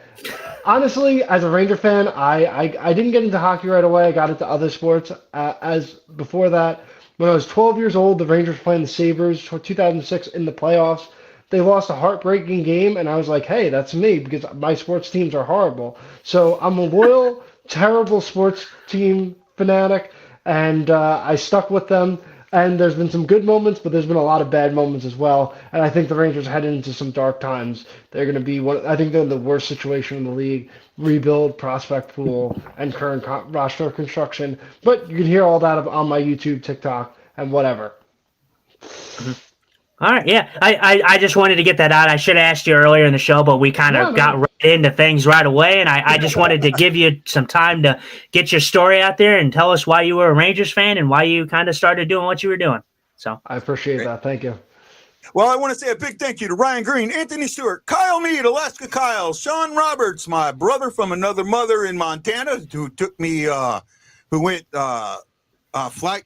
honestly, as a Ranger fan, I didn't get into hockey right away. I got into other sports as before that. When I was 12 years old, the Rangers were playing the Sabres, 2006 in the playoffs. they lost a heartbreaking game, and I was like, hey, that's me because my sports teams are horrible. So I'm a loyal, terrible sports team fanatic, and I stuck with them. And there's been some good moments, but there's been a lot of bad moments as well. And I think the Rangers are heading into some dark times. They're going to be one. I think they're in the worst situation in the league. Rebuild, prospect pool, and current roster construction. But you can hear all that on my YouTube, TikTok, and whatever. All right, yeah. I just wanted to get that out. I should have asked you earlier in the show, but we kind of got right into things right away, and I just wanted to give you some time to get your story out there and tell us why you were a Rangers fan and why you kind of started doing what you were doing. So I appreciate that. Thank you. Well, I want to say a big thank you to Ryan Green, Anthony Stewart, Kyle Mead, Alaska Kyle, Sean Roberts, my brother from another mother in Montana, who took me, who went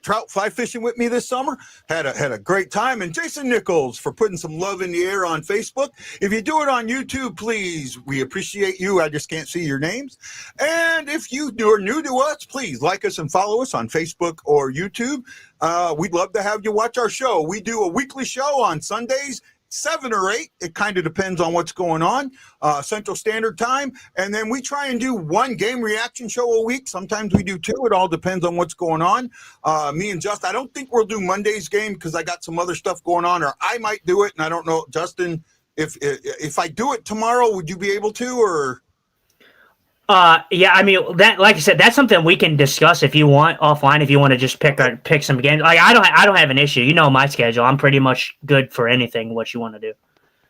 trout fly fishing with me this summer. Had a great time. And Jason Nichols for putting some love in the air on Facebook. If you do it on YouTube, please, we appreciate you. I just can't see your names. And if you are new to us, please like us and follow us on Facebook or YouTube. We'd love to have you watch our show. We do a weekly show on Sundays, 7 or 8. It kind of depends on what's going on, Central Standard Time. And then we try and do one game reaction show a week. Sometimes we do 2. It all depends on what's going on. Me and Justin, I don't think we'll do Monday's game because I got some other stuff going on, or I might do it. And I don't know, Justin, if I do it tomorrow, would you be able to, or? Yeah, I mean that, like I said, that's something we can discuss if you want offline. If you want to just pick some games, like I don't have an issue. You know my schedule. I'm pretty much good for anything what you want to do.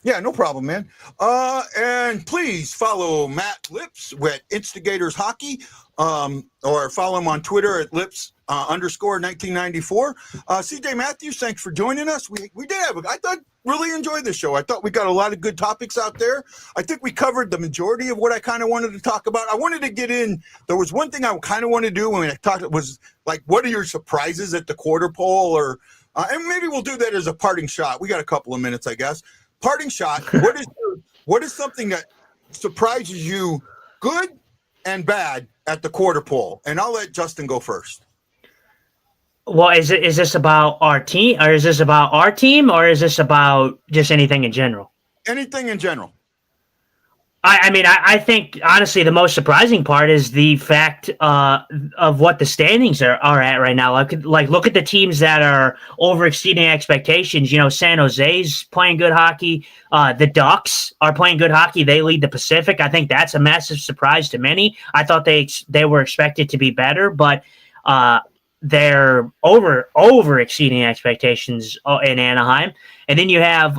Yeah, no problem, man. And please follow Matt Lips at Instigators Hockey, or follow him on Twitter at Lips _ 1994. CJ Matthews, thanks for joining us. We did have, I thought, really enjoyed this show. I thought we got a lot of good topics out there. I think we covered the majority of what I kind of wanted to talk about. I wanted to get in. There was one thing I kind of wanted to do when I talked. It was like, what are your surprises at the quarter pole, or and maybe we'll do that as a parting shot. We got a couple of minutes, I guess. Parting shot. What is something that surprises you, good and bad, at the quarter pole? And I'll let Justin go first. Well, is this about our team, or is this about our team, or is this about just anything in general? Anything in general. I think, honestly, the most surprising part is the fact of what the standings are at right now. Like, look at the teams that are overexceeding expectations. You know, San Jose's playing good hockey. The Ducks are playing good hockey. They lead the Pacific. I think that's a massive surprise to many. I thought they were expected to be better, but they're over exceeding expectations in Anaheim. And then you have,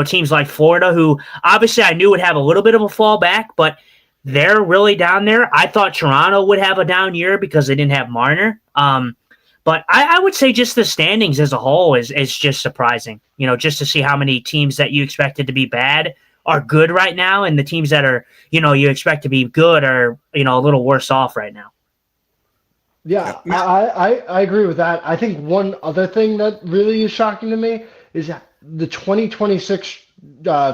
teams like Florida, who obviously I knew would have a little bit of a fallback, but they're really down there. I thought Toronto would have a down year because they didn't have Marner. But I would say just the standings as a whole is just surprising, just to see how many teams that you expected to be bad are good right now. And the teams that are, you expect to be good are, a little worse off right now. Yeah, I agree with that. I think one other thing that really is shocking to me is the 2026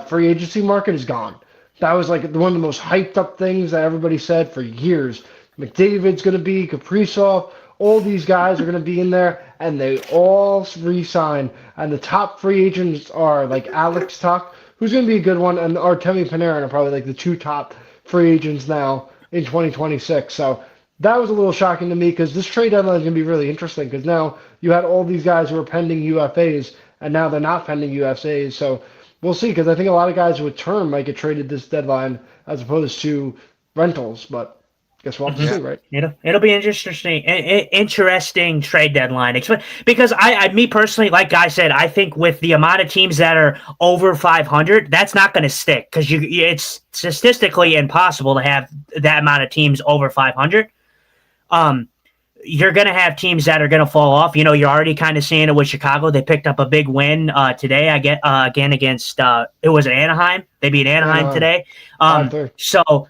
free agency market is gone. That was like one of the most hyped up things that everybody said for years. McDavid's going to be, Kaprizov, all these guys are going to be in there, and they all re-sign. And the top free agents are like Alex Tuch, who's going to be a good one, and Artemi Panarin are probably like the 2 top free agents now in 2026. So that was a little shocking to me because this trade deadline is going to be really interesting because now you had all these guys who are pending UFAs, and now they're not pending UFAs. So we'll see, because I think a lot of guys with term might get traded this deadline as opposed to rentals. But guess we'll have to see, right? It'll be interesting trade deadline. Because me personally, like Guy said, I think with the amount of teams that are over 500, that's not going to stick because it's statistically impossible to have that amount of teams over 500. You're going to have teams that are going to fall off. You're already kind of seeing it with Chicago. They picked up a big win today. Again against it was Anaheim. They beat Anaheim today. So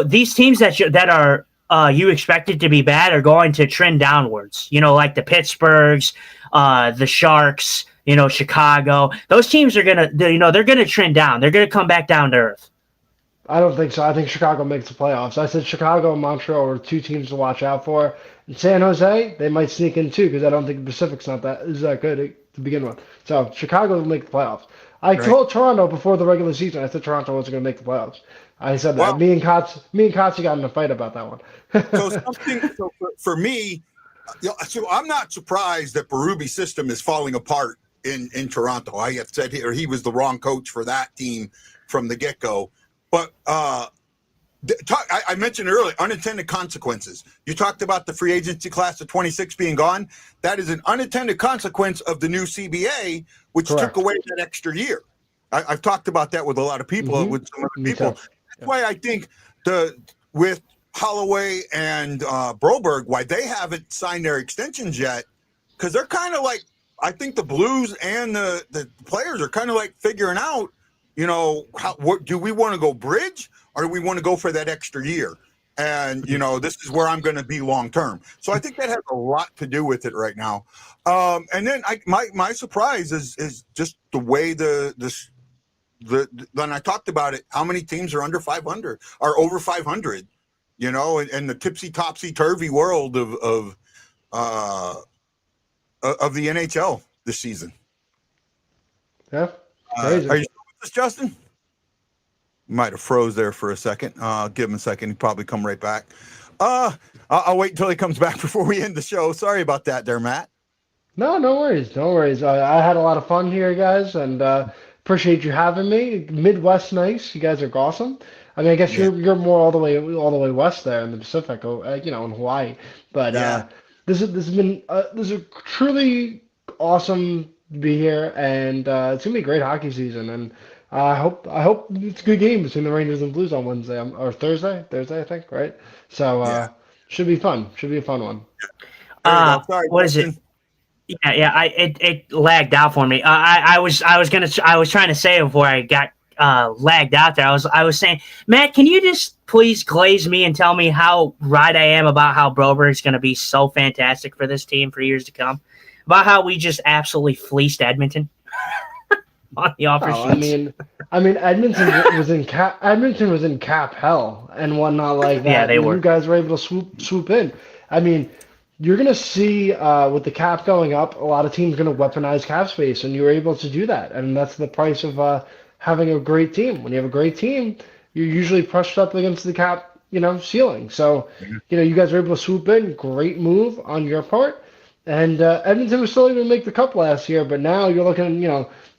these teams that are you expected to be bad are going to trend downwards. Like the Pittsburghs, the Sharks. Chicago. Those teams are gonna they're gonna trend down. They're gonna come back down to earth. I don't think so. I think Chicago makes the playoffs. I said Chicago and Montreal are 2 teams to watch out for. And San Jose, they might sneak in too because I don't think the Pacific's is that good to begin with. So Chicago will make the playoffs. I Right. told Toronto before the regular season. I said Toronto wasn't going to make the playoffs. I said that. Well, Me and Kotze got in a fight about that one. so for me, so I'm not surprised that Berube's system is falling apart in Toronto. I have said he was the wrong coach for that team from the get-go. But I mentioned earlier, unintended consequences. You talked about the free agency class of 26 being gone. That is an unintended consequence of the new CBA, which Correct. took away that extra year. I've talked about that with a lot of people, with some other people. That's why I think with Holloway and Broberg, why they haven't signed their extensions yet, because they're kind of like, I think the Blues and the players are kind of like figuring out, what do we want to go bridge or do we want to go for that extra year? And, this is where I'm going to be long term. So I think that has a lot to do with it right now. And then my surprise is just the way when I talked about it, how many teams are under 500 or over 500, and the topsy-turvy world of the NHL this season. Yeah. Crazy. Are you still with us, Justin? Might have froze there for a second. I'll give him a second. He'll probably come right back. I'll wait until he comes back before we end the show. Sorry about that there, Matt. No worries. No worries. I had a lot of fun here, guys, and appreciate you having me. Midwest nice. You guys are awesome. I mean, I guess you're more all the way west there in the Pacific, in Hawaii. But this has been this is truly awesome to be here, and it's gonna be a great hockey season. And I hope it's a good game between the Rangers and Blues on Wednesday or Thursday, I think, right? So should be fun. Should be a fun one. Sorry, what is it? Yeah. It lagged out for me. I was trying to say it before I got lagged out there. I was saying, Matt, can you just please glaze me and tell me how right I am about how Broberg is going to be so fantastic for this team for years to come? About how we just absolutely fleeced Edmonton on the offer sheets. I mean, Edmonton was in cap hell and whatnot like that. Yeah, they were. You guys were able to swoop in. I mean, you're going to see with the cap going up, a lot of teams going to weaponize cap space, and you were able to do that. And that's the price of having a great team. When you have a great team, you're usually pushed up against the cap, ceiling. So, you guys were able to swoop in. Great move on your part. And Edmonton was still able to make the cup last year, but now you're looking,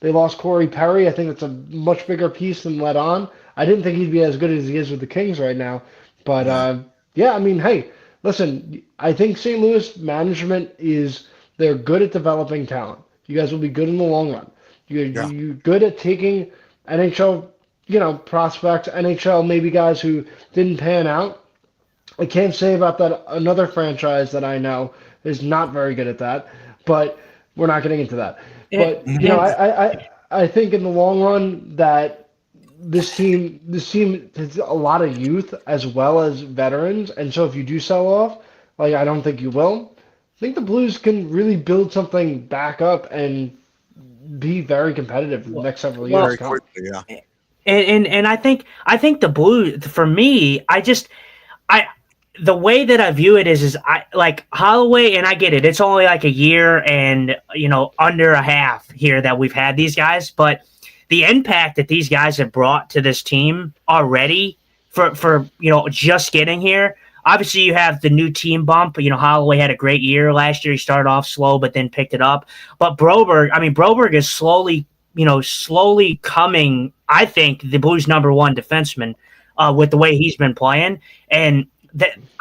they lost Corey Perry. I think that's a much bigger piece than let on. I didn't think he'd be as good as he is with the Kings right now. But, hey, listen, I think St. Louis management they're good at developing talent. You guys will be good in the long run. You're good at taking NHL, prospects, NHL maybe guys who didn't pan out. I can't say about that another franchise that I know is not very good at that, but we're not getting into that. But I think in the long run that this team has a lot of youth as well as veterans, and so if you do sell off, like I don't think you will, I think the Blues can really build something back up and be very competitive the next several years. Very quickly, yeah. And I think the Blues, for me, the way that I view it is I like Holloway, and I get it. It's only like a year and, under a half here that we've had these guys, but the impact that these guys have brought to this team already for just getting here. Obviously, you have the new team bump. Holloway had a great year last year. He started off slow, but then picked it up. But Broberg is slowly coming, I think, the Blues' number one defenseman with the way he's been playing. And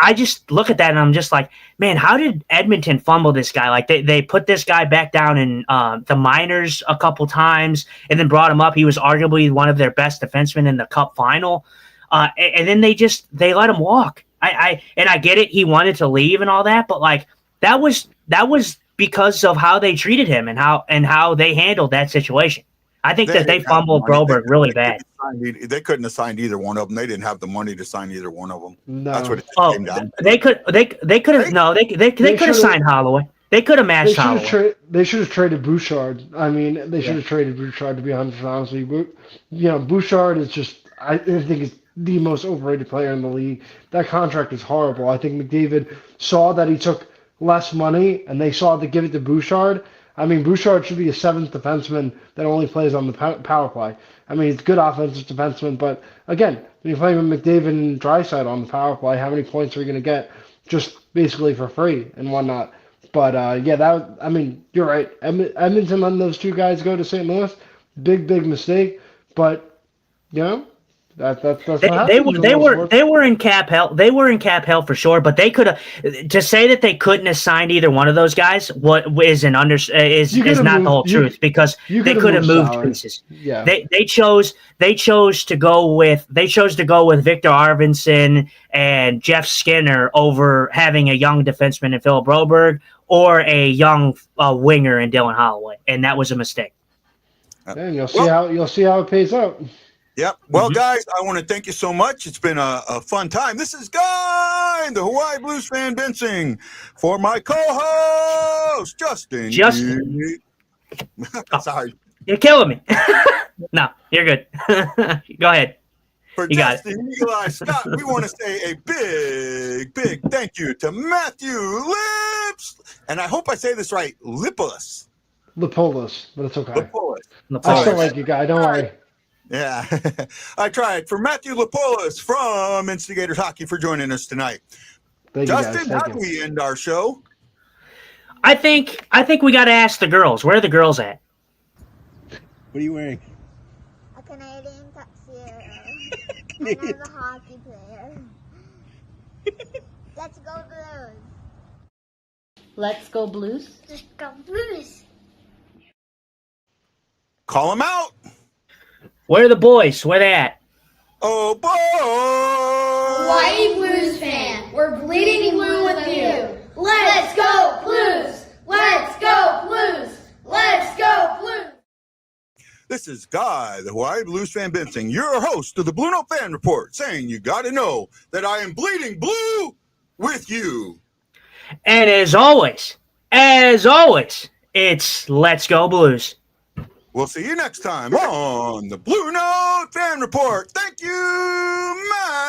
I just look at that and I'm just like, man, how did Edmonton fumble this guy? Like they put this guy back down in the minors a couple times and then brought him up. He was arguably one of their best defensemen in the Cup final. And then they let him walk. I get it. He wanted to leave and all that, but like that was because of how they treated him and how they handled that situation. I think that they fumbled Broberg really bad. They couldn't have signed either one of them. They didn't have the money to sign either one of them. No. That's what it came down to. They could have signed Holloway. They could have matched Holloway. They should have traded Bouchard. I mean, they should have traded Bouchard, to be honest with you. Bouchard is just, I think, is the most overrated player in the league. That contract is horrible. I think McDavid saw that he took less money, and they saw to give it to Bouchard. I mean, Bouchard should be a seventh defenseman that only plays on the power play. I mean, he's a good offensive defenseman, but again, when you're playing with McDavid and Draisaitl on the power play, how many points are you going to get just basically for free and whatnot? But I mean, you're right. Edmonton letting those two guys go to St. Louis, big mistake. But that's what happens. They were in cap hell. They were in cap hell for sure. But they could have, to say that they couldn't have signed either one of those guys. What is not the whole truth, because they could have moved pieces. Yeah. They chose to go with Victor Arvidsson and Jeff Skinner over having a young defenseman in Philip Broberg or a young winger in Dylan Holloway, and that was a mistake. And you'll see how it pays out. Yep. Well, guys, I want to thank you so much. It's been a fun time. This is Guy, the Hawaii Blues fan, Bensing, for my co-host, Justin. Sorry. You're killing me. No, you're good. Go ahead. For Justin, Eli, Scott, we want to say a big thank you to Matthew Lips. And I hope I say this right, Lippolis, but it's okay. Lippolis. I still like you, Guy. Don't worry. Yeah, I tried. For Matthew Lippolis from Instigators Hockey for joining us tonight. Justin, how do we end our show? I think we got to ask the girls. Where are the girls at? What are you wearing? A Canadian tuxedo. And I'm a hockey player. Let's go Blues. Let's go Blues. Let's go Blues. Call them out. Where are the boys? Where they at? Oh, boy! Hawaii Blues fan, we're bleeding blue with you. Let's go Blues! Let's go Blues! Let's go Blues! This is Guy, the Hawaii Blues fan, Bensing, your host of the BlueNote Fan Report, saying you got to know that I am bleeding blue with you. And as always, it's Let's Go Blues. We'll see you next time on the BlueNote Fan Report. Thank you, Matt.